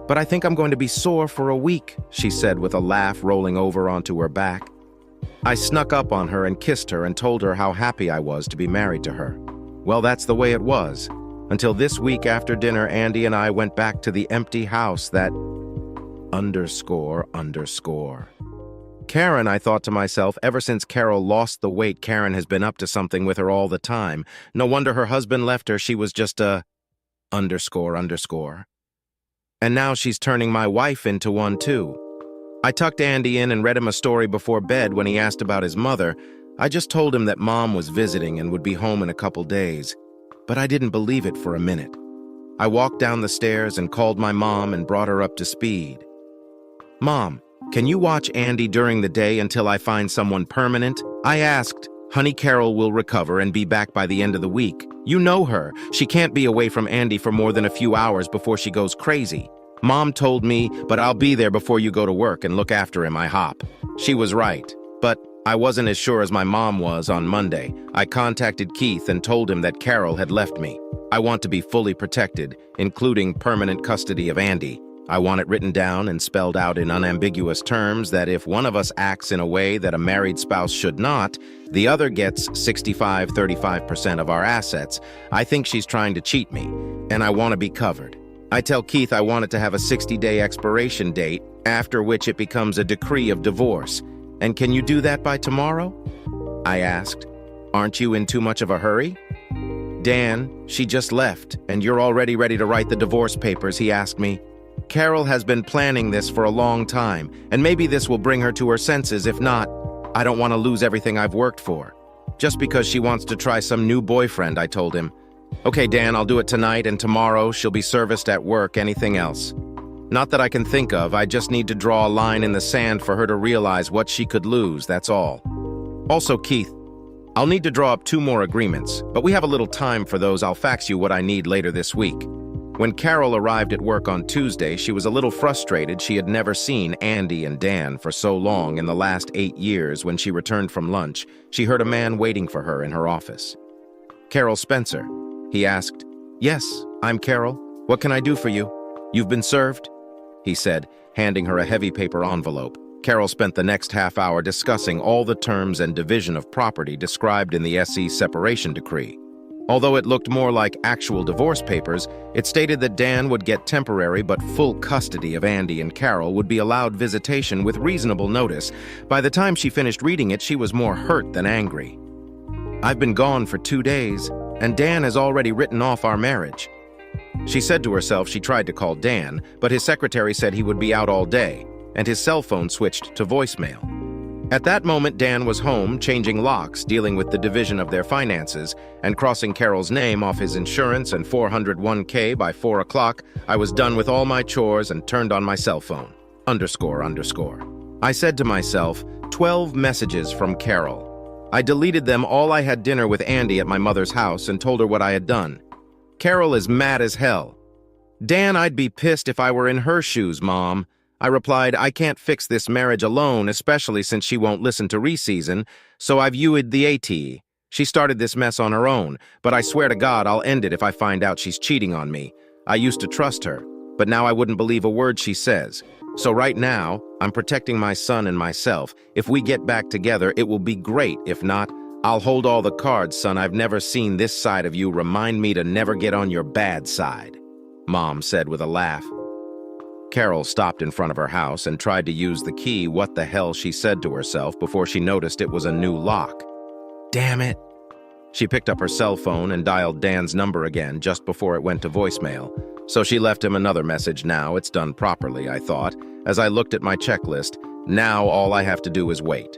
"But I think I'm going to be sore for a week," she said with a laugh, rolling over onto her back. I snuck up on her and kissed her and told her how happy I was to be married to her. Well, that's the way it was. Until this week after dinner, Andy and I went back to the empty house that __. Karen, I thought to myself, ever since Carol lost the weight, Karen has been up to something with her all the time. No wonder her husband left her. She was just a __. And now she's turning my wife into one too. I tucked Andy in and read him a story before bed. When he asked about his mother, I just told him that Mom was visiting and would be home in a couple days. But I didn't believe it for a minute. I walked down the stairs and called my mom and brought her up to speed. "Mom, can you watch Andy during the day until I find someone permanent?" I asked. "Honey, Carol will recover and be back by the end of the week. You know her. She can't be away from Andy for more than a few hours before she goes crazy." Mom told me, "But I'll be there before you go to work and look after him." I hop. She was right, but I wasn't as sure as my mom was on Monday. I contacted Keith and told him that Carol had left me. I want to be fully protected, including permanent custody of Andy. I want it written down and spelled out in unambiguous terms that if one of us acts in a way that a married spouse should not, the other gets 65-35% of our assets. I think she's trying to cheat me, and I want to be covered. I tell Keith I want it to have a 60-day expiration date, after which it becomes a decree of divorce. "And can you do that by tomorrow?" I asked. "Aren't you in too much of a hurry?" "Dan, she just left, and you're already ready to write the divorce papers," he asked me. "Carol has been planning this for a long time, and maybe this will bring her to her senses. If not, I don't want to lose everything I've worked for. Just because she wants to try some new boyfriend," I told him. "Okay, Dan, I'll do it tonight, and tomorrow she'll be serviced at work. Anything else?" "Not that I can think of. I just need to draw a line in the sand for her to realize what she could lose, that's all. Also, Keith, I'll need to draw up 2 more agreements, but we have a little time for those. I'll fax you what I need later this week." When Carol arrived at work on Tuesday, she was a little frustrated. She had never seen Andy and Dan for so long. In the last 8 years, when she returned from lunch, she heard a man waiting for her in her office. "Carol Spencer?" he asked. "Yes, I'm Carol. What can I do for you? You've been served?" he said, handing her a heavy paper envelope. Carol spent the next half hour discussing all the terms and division of property described in the SE separation decree. Although it looked more like actual divorce papers, it stated that Dan would get temporary but full custody of Andy, and Carol would be allowed visitation with reasonable notice. By the time she finished reading it, she was more hurt than angry. "I've been gone for 2 days, and Dan has already written off our marriage." She said to herself she tried to call Dan, but his secretary said he would be out all day, and his cell phone switched to voicemail. At that moment, Dan was home, changing locks, dealing with the division of their finances, and crossing Carol's name off his insurance and 401k. By 4 o'clock, I was done with all my chores and turned on my cell phone. __. I said to myself, 12 messages from Carol. I deleted them all. I had dinner with Andy at my mother's house and told her what I had done. Carol is mad as hell. "Dan, I'd be pissed if I were in her shoes, Mom." I replied, "I can't fix this marriage alone, especially since she won't listen to reseason, so I've used the AITA. She started this mess on her own, but I swear to God I'll end it if I find out she's cheating on me. I used to trust her, but now I wouldn't believe a word she says. So right now, I'm protecting my son and myself. If we get back together, it will be great. If not, I'll hold all the cards, son. I've never seen this side of you. Remind me to never get on your bad side," Mom said with a laugh. Carol stopped in front of her house and tried to use the key. What the hell, she said to herself before she noticed it was a new lock. Damn it. She picked up her cell phone and dialed Dan's number again just before it went to voicemail. So she left him another message. Now it's done properly, I thought, as I looked at my checklist. Now all I have to do is wait.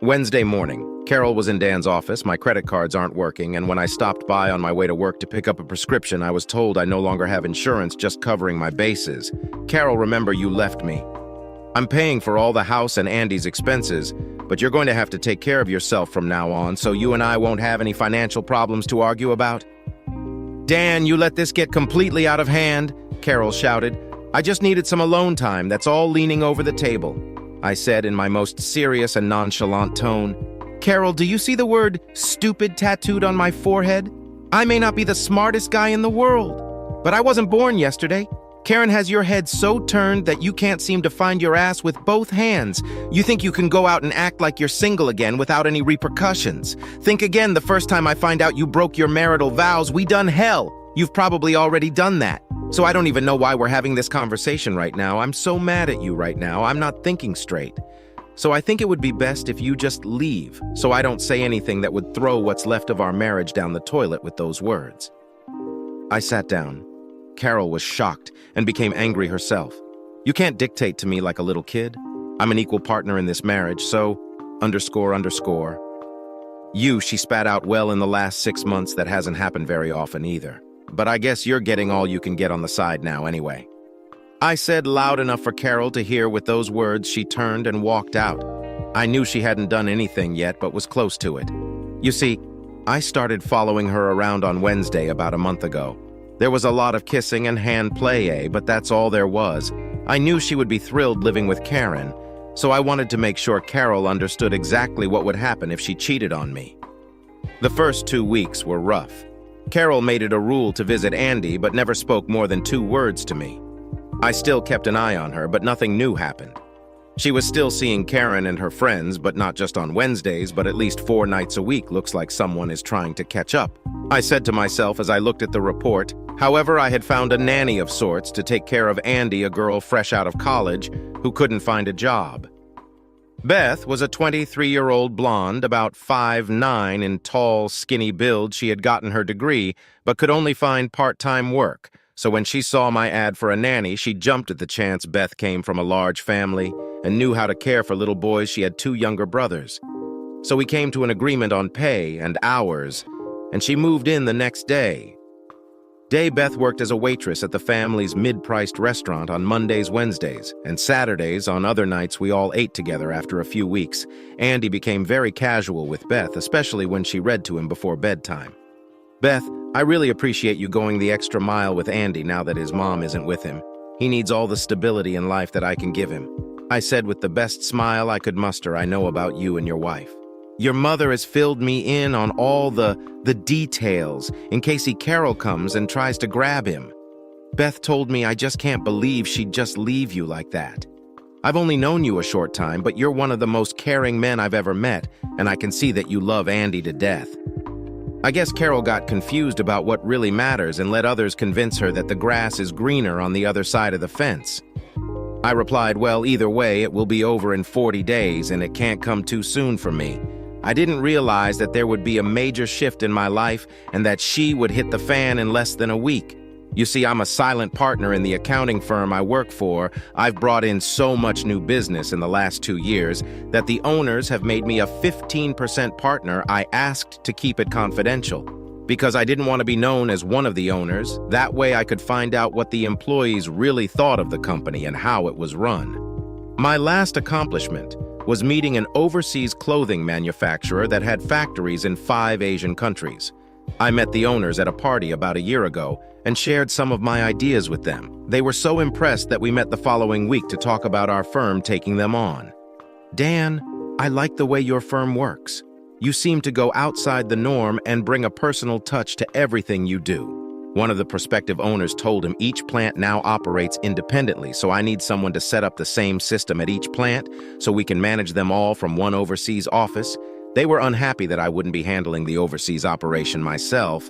Wednesday morning, Carol was in Dan's office. My credit cards aren't working, and when I stopped by on my way to work to pick up a prescription, I was told I no longer have insurance, just covering my bases. "Carol, remember you left me. I'm paying for all the house and Andy's expenses, but you're going to have to take care of yourself from now on so you and I won't have any financial problems to argue about." "Dan, you let this get completely out of hand," Carol shouted. "I just needed some alone time, that's all." Leaning over the table, I said in my most serious and nonchalant tone, "Carol, do you see the word stupid tattooed on my forehead? I may not be the smartest guy in the world, but I wasn't born yesterday. Karen has your head so turned that you can't seem to find your ass with both hands. You think you can go out and act like you're single again without any repercussions. Think again the first time I find out you broke your marital vows. We done hell. You've probably already done that. So I don't even know why we're having this conversation right now. I'm so mad at you right now. I'm not thinking straight. So I think it would be best if you just leave, so I don't say anything that would throw what's left of our marriage down the toilet with those words." I sat down. Carol was shocked and became angry herself. "You can't dictate to me like a little kid. I'm an equal partner in this marriage, so __. You," she spat out, "well, in the last 6 months, that hasn't happened very often either. But I guess you're getting all you can get on the side now anyway." I said loud enough for Carol to hear. With those words, she turned and walked out. I knew she hadn't done anything yet, but was close to it. You see, I started following her around on Wednesday about a month ago. There was a lot of kissing and hand play, but that's all there was. I knew she would be thrilled living with Karen, so I wanted to make sure Carol understood exactly what would happen if she cheated on me. The first 2 weeks were rough. Carol made it a rule to visit Andy, but never spoke more than 2 words to me. I still kept an eye on her, but nothing new happened. She was still seeing Karen and her friends, but not just on Wednesdays, but at least 4 nights a week. Looks like someone is trying to catch up, I said to myself as I looked at the report. However, I had found a nanny of sorts to take care of Andy, a girl fresh out of college who couldn't find a job. Beth was a 23-year-old blonde, about 5'9" in tall, skinny build. She had gotten her degree, but could only find part-time work. So when she saw my ad for a nanny, she jumped at the chance. Beth came from a large family and knew how to care for little boys. She had 2 younger brothers. So we came to an agreement on pay and hours, and she moved in the next day. Beth worked as a waitress at the family's mid-priced restaurant on Mondays, Wednesdays, and Saturdays. On other nights, we all ate together. After a few weeks, Andy became very casual with Beth, especially when she read to him before bedtime. Beth I really appreciate you going the extra mile with Andy now that his mom isn't with him. He needs all the stability in life that I can give him. I said with the best smile I could muster. I know about you and your wife. Your mother has filled me in on all the details in case Carol comes and tries to grab him. Beth told me I just can't believe she'd just leave you like that. I've only known you a short time, but you're one of the most caring men I've ever met, and I can see that you love Andy to death. I guess Carol got confused about what really matters and let others convince her that the grass is greener on the other side of the fence. I replied, well, either way, it will be over in 40 days, and it can't come too soon for me. I didn't realize that there would be a major shift in my life and that she would hit the fan in less than a week. You see, I'm a silent partner in the accounting firm I work for. I've brought in so much new business in the last 2 years that the owners have made me a 15% partner. I asked to keep it confidential because I didn't want to be known as one of the owners. That way I could find out what the employees really thought of the company and how it was run. My last accomplishment was meeting an overseas clothing manufacturer that had factories in 5 Asian countries. I met the owners at a party about a year ago and shared some of my ideas with them. They were so impressed that we met the following week to talk about our firm taking them on. Dan, I like the way your firm works. You seem to go outside the norm and bring a personal touch to everything you do. One of the prospective owners told him each plant now operates independently, so I need someone to set up the same system at each plant so we can manage them all from one overseas office. They were unhappy that I wouldn't be handling the overseas operation myself,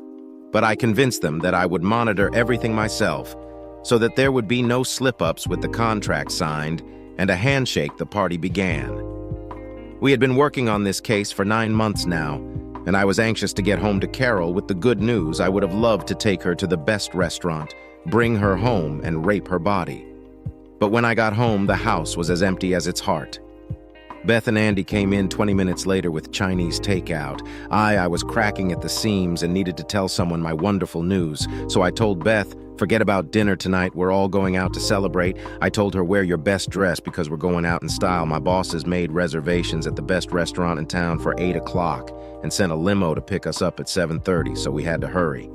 but I convinced them that I would monitor everything myself so that there would be no slip-ups with the contract signed, and a handshake the party began. We had been working on this case for 9 months now, and I was anxious to get home to Carol with the good news. I would have loved to take her to the best restaurant, bring her home, and rape her body. But when I got home, the house was as empty as its heart. Beth and Andy came in 20 minutes later with Chinese takeout. I was cracking at the seams and needed to tell someone my wonderful news. So I told Beth, forget about dinner tonight, we're all going out to celebrate. I told her, wear your best dress because we're going out in style. My boss has made reservations at the best restaurant in town for 8 o'clock and sent a limo to pick us up at 7:30, so we had to hurry.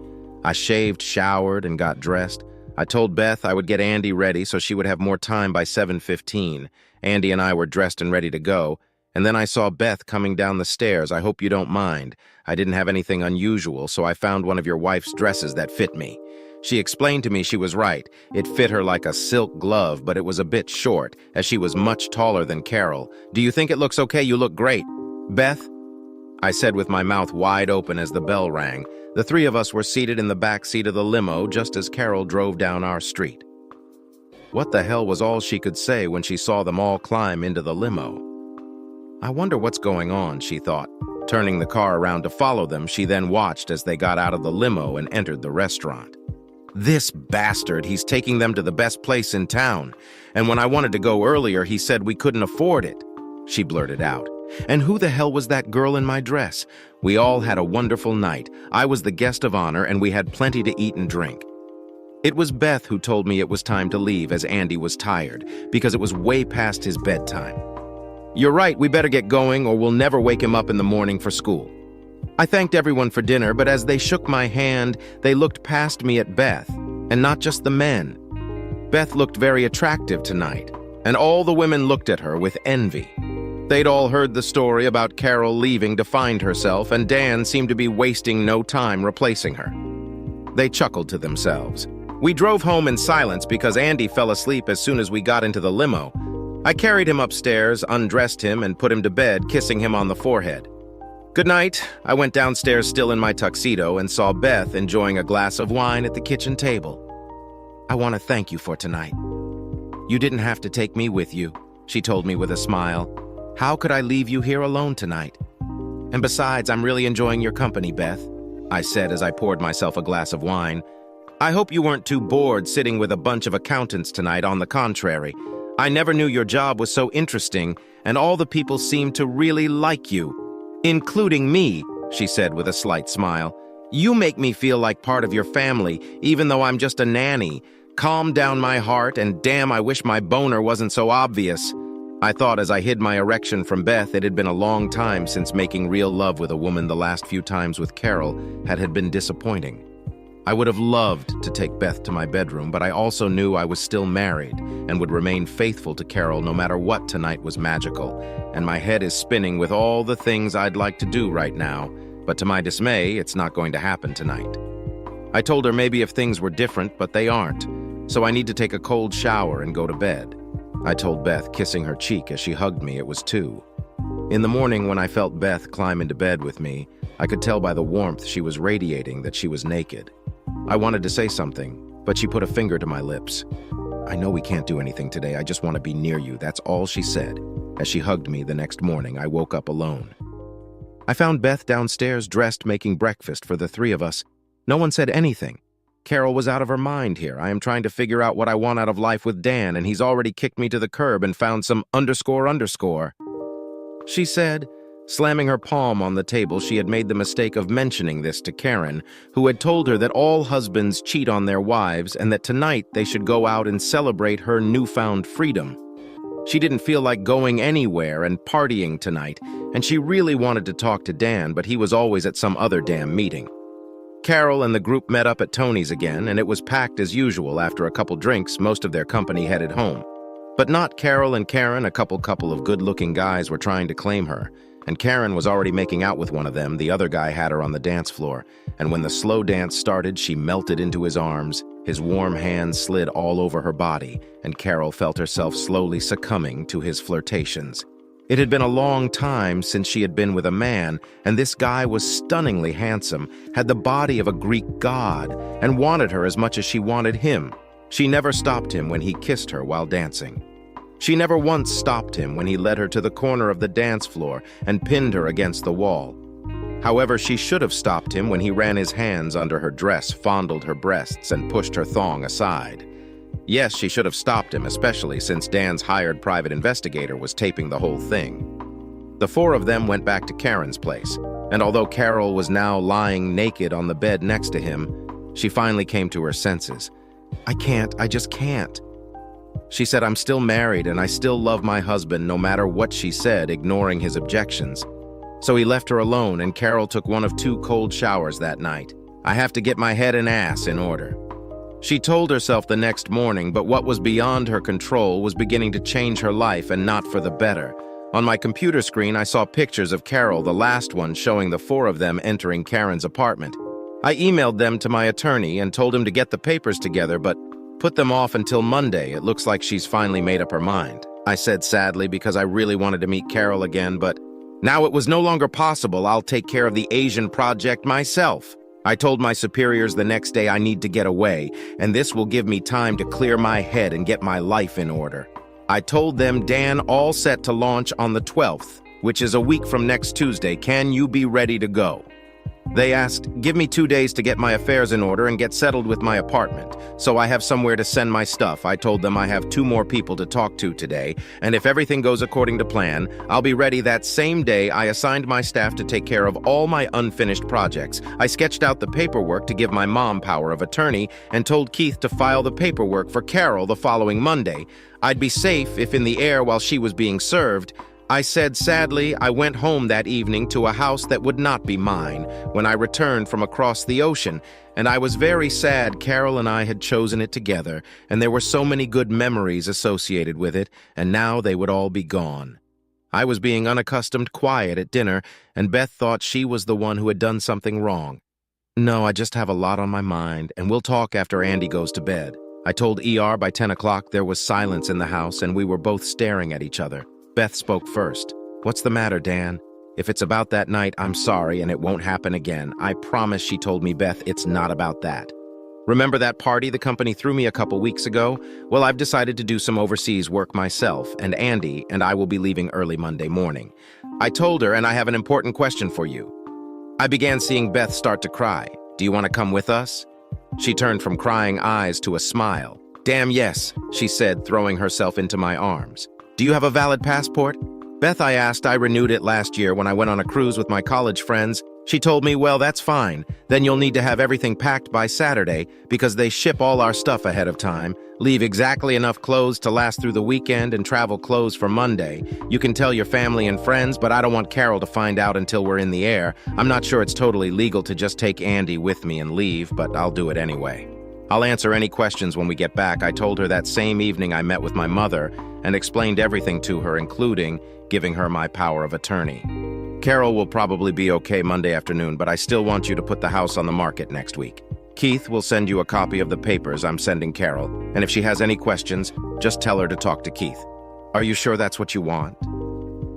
I shaved, showered, and got dressed. I told Beth I would get Andy ready so she would have more time by 7:15. Andy and I were dressed and ready to go, and then I saw Beth coming down the stairs. I hope you don't mind. I didn't have anything unusual, so I found one of your wife's dresses that fit me. She explained to me she was right. It fit her like a silk glove, but it was a bit short, as she was much taller than Carol. Do you think it looks okay? You look great. Beth? I said with my mouth wide open as the bell rang. The 3 of us were seated in the back seat of the limo just as Carol drove down our street. What the hell was all she could say when she saw them all climb into the limo? I wonder what's going on, she thought. Turning the car around to follow them, she then watched as they got out of the limo and entered the restaurant. This bastard, he's taking them to the best place in town. And when I wanted to go earlier, he said we couldn't afford it, she blurted out. And who the hell was that girl in my dress? We all had a wonderful night. I was the guest of honor, and we had plenty to eat and drink. It was Beth who told me it was time to leave as Andy was tired, because it was way past his bedtime. You're right, we better get going or we'll never wake him up in the morning for school. I thanked everyone for dinner, but as they shook my hand, they looked past me at Beth, and not just the men. Beth looked very attractive tonight, and all the women looked at her with envy. They'd all heard the story about Carol leaving to find herself, and Dan seemed to be wasting no time replacing her. They chuckled to themselves. We drove home in silence because Andy fell asleep as soon as we got into the limo. I carried him upstairs, undressed him, and put him to bed, kissing him on the forehead. Good night. I went downstairs still in my tuxedo and saw Beth enjoying a glass of wine at the kitchen table. I want to thank you for tonight. You didn't have to take me with you, she told me with a smile. How could I leave you here alone tonight? And besides, I'm really enjoying your company, Beth, I said as I poured myself a glass of wine. I hope you weren't too bored sitting with a bunch of accountants tonight. On the contrary, I never knew your job was so interesting, and all the people seemed to really like you. Including me, she said with a slight smile. You make me feel like part of your family, even though I'm just a nanny. Calm down my heart, and damn, I wish my boner wasn't so obvious. I thought as I hid my erection from Beth, it had been a long time since making real love with a woman. The last few times with Carol had been disappointing. I would have loved to take Beth to my bedroom, but I also knew I was still married and would remain faithful to Carol no matter what. Tonight was magical, and my head is spinning with all the things I'd like to do right now, but to my dismay, it's not going to happen tonight. I told her maybe if things were different, but they aren't, so I need to take a cold shower and go to bed. I told Beth, kissing her cheek as she hugged me. It was 2. In the morning, when I felt Beth climb into bed with me, I could tell by the warmth she was radiating that she was naked. I wanted to say something, but she put a finger to my lips. "I know we can't do anything today. I just want to be near you." That's all she said. As she hugged me the next morning, I woke up alone. I found Beth downstairs dressed, making breakfast for the 3 of us. No one said anything. Carol was out of her mind here. I am trying to figure out what I want out of life with Dan, and he's already kicked me to the curb and found some __. She said, slamming her palm on the table. She had made the mistake of mentioning this to Karen, who had told her that all husbands cheat on their wives and that tonight they should go out and celebrate her newfound freedom. She didn't feel like going anywhere and partying tonight, and she really wanted to talk to Dan, but he was always at some other damn meeting. Carol and the group met up at Tony's again, and it was packed as usual. After a couple drinks, most of their company headed home. But not Carol and Karen. A couple of good-looking guys were trying to claim her, and Karen was already making out with one of them. The other guy had her on the dance floor, and when the slow dance started, she melted into his arms. His warm hands slid all over her body, and Carol felt herself slowly succumbing to his flirtations. It had been a long time since she had been with a man, and this guy was stunningly handsome, had the body of a Greek god, and wanted her as much as she wanted him. She never stopped him when he kissed her while dancing. She never once stopped him when he led her to the corner of the dance floor and pinned her against the wall. However, she should have stopped him when he ran his hands under her dress, fondled her breasts, and pushed her thong aside. Yes, she should have stopped him, especially since Dan's hired private investigator was taping the whole thing. The 4 of them went back to Karen's place, and although Carol was now lying naked on the bed next to him, she finally came to her senses. I just can't. She said, "I'm still married and I still love my husband," no matter what she said, ignoring his objections. So he left her alone, and Carol took one of 2 cold showers that night. "I have to get my head and ass in order." She told herself the next morning, but what was beyond her control was beginning to change her life, and not for the better. On my computer screen, I saw pictures of Carol, the last one showing the 4 of them entering Karen's apartment. I emailed them to my attorney and told him to get the papers together, but put them off until Monday. "It looks like she's finally made up her mind," I said sadly, because I really wanted to meet Carol again, but now it was no longer possible. "I'll take care of the Asian project myself." I told my superiors the next day I need to get away, and this will give me time to clear my head and get my life in order. I told them Dan all set to launch on the 12th, which is a week from next Tuesday. "Can you be ready to go?" They asked, "Give me 2 days to get my affairs in order and get settled with my apartment, so I have somewhere to send my stuff." I told them I have 2 more people to talk to today, and if everything goes according to plan, I'll be ready that same day. I assigned my staff to take care of all my unfinished projects. I sketched out the paperwork to give my mom power of attorney and told Keith to file the paperwork for Carol the following Monday. I'd be safe if in the air while she was being served. I said sadly, I went home that evening to a house that would not be mine when I returned from across the ocean, and I was very sad. Carol and I had chosen it together, and there were so many good memories associated with it, and now they would all be gone. I was being unaccustomed quiet at dinner, and Beth thought she was the one who had done something wrong. "No, I just have a lot on my mind, and we'll talk after Andy goes to bed." I told ER by 10 o'clock. There was silence in the house, and we were both staring at each other. Beth spoke first. "What's the matter, Dan? If it's about that night, I'm sorry, and it won't happen again. I promise," she told me. "Beth, it's not about that. Remember that party the company threw me a couple weeks ago? Well, I've decided to do some overseas work myself, and Andy and I will be leaving early Monday morning." I told her, "And I have an important question for you." I began seeing Beth start to cry. "Do you want to come with us?" She turned from crying eyes to a smile. "Damn yes," she said, throwing herself into my arms. "Do you have a valid passport?" "Beth," I asked. "I renewed it last year when I went on a cruise with my college friends." She told me, well, that's fine. Then you'll need to have everything packed by Saturday because they ship all our stuff ahead of time, leave exactly enough clothes to last through the weekend, and travel clothes for Monday. You can tell your family and friends, but I don't want Carol to find out until we're in the air. I'm not sure it's totally legal to just take Andy with me and leave, but I'll do it anyway. I'll answer any questions when we get back. I told her that same evening I met with my mother and explained everything to her, including giving her my power of attorney. Carol will probably be okay Monday afternoon, but I still want you to put the house on the market next week. Keith will send you a copy of the papers I'm sending Carol, and if she has any questions, just tell her to talk to Keith. Are you sure that's what you want?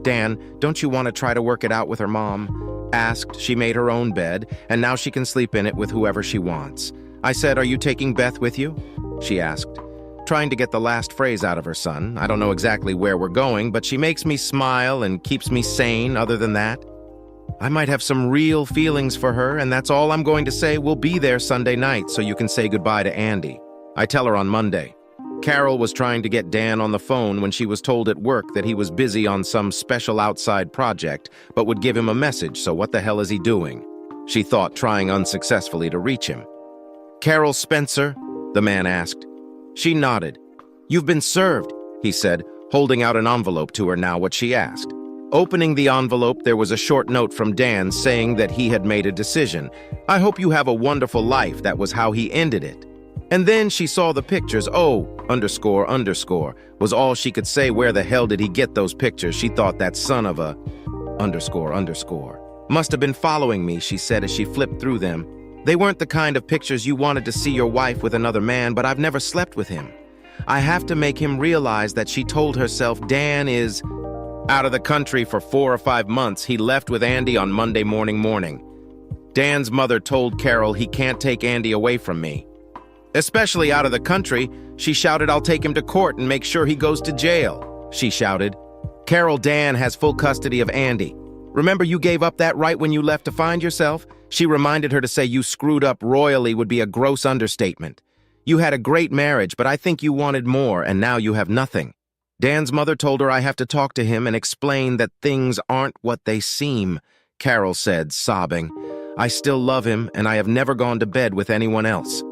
Dan, don't you want to try to work it out with her mom? Asked, she made her own bed, and now she can sleep in it with whoever she wants. I said, are you taking Beth with you? She asked, trying to get the last phrase out of her son. I don't know exactly where we're going, but she makes me smile and keeps me sane. Other than that, I might have some real feelings for her, and that's all I'm going to say. We'll be there Sunday night so you can say goodbye to Andy. I tell her on Monday. Carol was trying to get Dan on the phone when she was told at work that he was busy on some special outside project, but would give him a message, so what the hell is he doing? She thought, trying unsuccessfully to reach him. Carol Spencer? The man asked. She nodded. You've been served, he said, holding out an envelope to her. Now what she asked. Opening the envelope, there was a short note from Dan saying that he had made a decision. I hope you have a wonderful life. That was how he ended it. And then she saw the pictures. Oh, underscore, underscore, was all she could say. Where the hell did he get those pictures? She thought that son of a underscore, underscore must have been following me, she said as she flipped through them. They weren't the kind of pictures you wanted to see your wife with another man, but I've never slept with him. I have to make him realize that. She told herself Dan is out of the country for 4 or 5 months. He left with Andy on Monday morning. Dan's mother told Carol he can't take Andy away from me. Especially out of the country, she shouted, I'll take him to court and make sure he goes to jail, she shouted. Carol, Dan has full custody of Andy. Remember you gave up that right when you left to find yourself? She reminded her to say you screwed up royally would be a gross understatement. You had a great marriage, but I think you wanted more, and now you have nothing. Dan's mother told her I have to talk to him and explain that things aren't what they seem, Carol said, sobbing. I still love him, and I have never gone to bed with anyone else.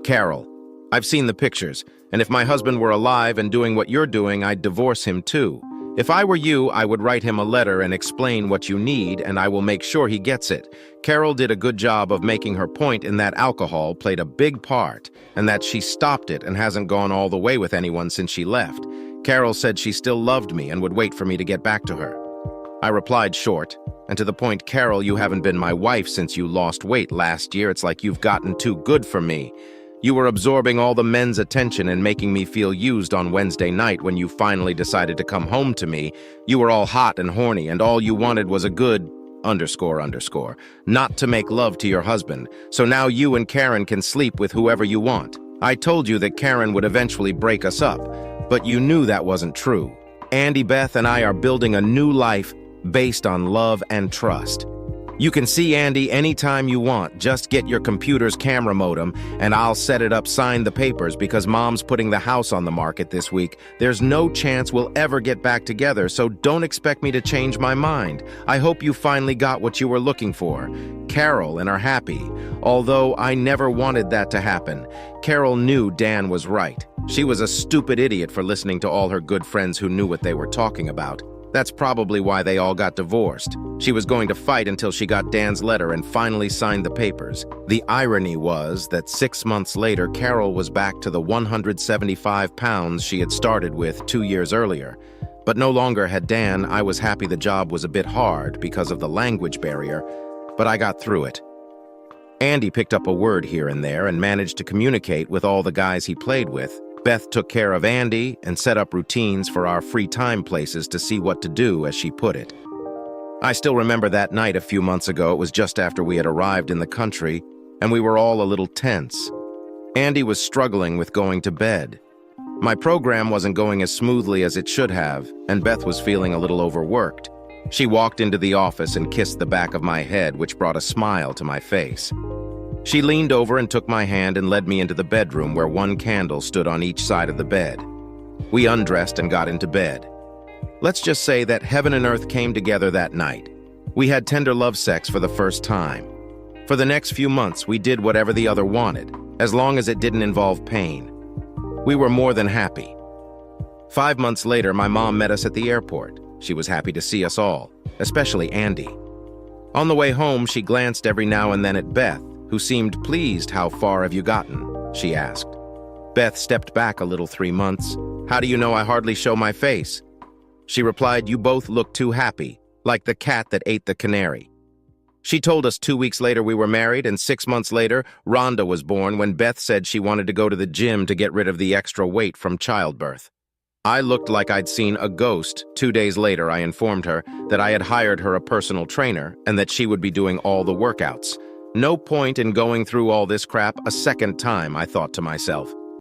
Carol, I've seen the pictures, and if my husband were alive and doing what you're doing, I'd divorce him too. If I were you, I would write him a letter and explain what you need, and I will make sure he gets it. Carol did a good job of making her point in that alcohol played a big part, and that she stopped it and hasn't gone all the way with anyone since she left. Carol said she still loved me and would wait for me to get back to her. I replied short, and to the point, Carol, you haven't been my wife since you lost weight last year. It's like you've gotten too good for me. You were absorbing all the men's attention and making me feel used on Wednesday night when you finally decided to come home to me. You were all hot and horny, and all you wanted was a good underscore, underscore, not to make love to your husband. So now you and Karen can sleep with whoever you want. I told you that Karen would eventually break us up, but you knew that wasn't true. Andy, Beth, and I are building a new life based on love and trust. You can see Andy anytime you want. Just get your computer's camera modem, and I'll set it up, sign the papers, because Mom's putting the house on the market this week. There's no chance we'll ever get back together, so don't expect me to change my mind. I hope you finally got what you were looking for. Carol, and are happy. Although I never wanted that to happen. Carol knew Dan was right. She was a stupid idiot for listening to all her good friends who knew what they were talking about. That's probably why they all got divorced. She was going to fight until she got Dan's letter and finally signed the papers. The irony was that 6 months later, Carol was back to the 175 pounds she had started with 2 years earlier. But no longer had Dan. I was happy. The job was a bit hard because of the language barrier, but I got through it. Andy picked up a word here and there and managed to communicate with all the guys he played with. Beth took care of Andy and set up routines for our free time places to see what to do, as she put it. I still remember that night a few months ago. It was just after we had arrived in the country, and we were all a little tense. Andy was struggling with going to bed. My program wasn't going as smoothly as it should have, and Beth was feeling a little overworked. She walked into the office and kissed the back of my head, which brought a smile to my face. She leaned over and took my hand and led me into the bedroom where one candle stood on each side of the bed. We undressed and got into bed. Let's just say that heaven and earth came together that night. We had tender love sex for the first time. For the next few months, we did whatever the other wanted, as long as it didn't involve pain. We were more than happy. 5 months later, my mom met us at the airport. She was happy to see us all, especially Andy. On the way home, she glanced every now and then at Beth, who seemed pleased. "How far have you gotten?" she asked. Beth stepped back a little. 3 months. "How do you know I hardly show my face?" She replied, "You both look too happy, like the cat that ate the canary." She told us 2 weeks later we were married, and 6 months later, Rhonda was born when Beth said she wanted to go to the gym to get rid of the extra weight from childbirth. I looked like I'd seen a ghost. 2 days later, I informed her that I had hired her a personal trainer and that she would be doing all the workouts. No point in going through all this crap a second time, I thought to myself.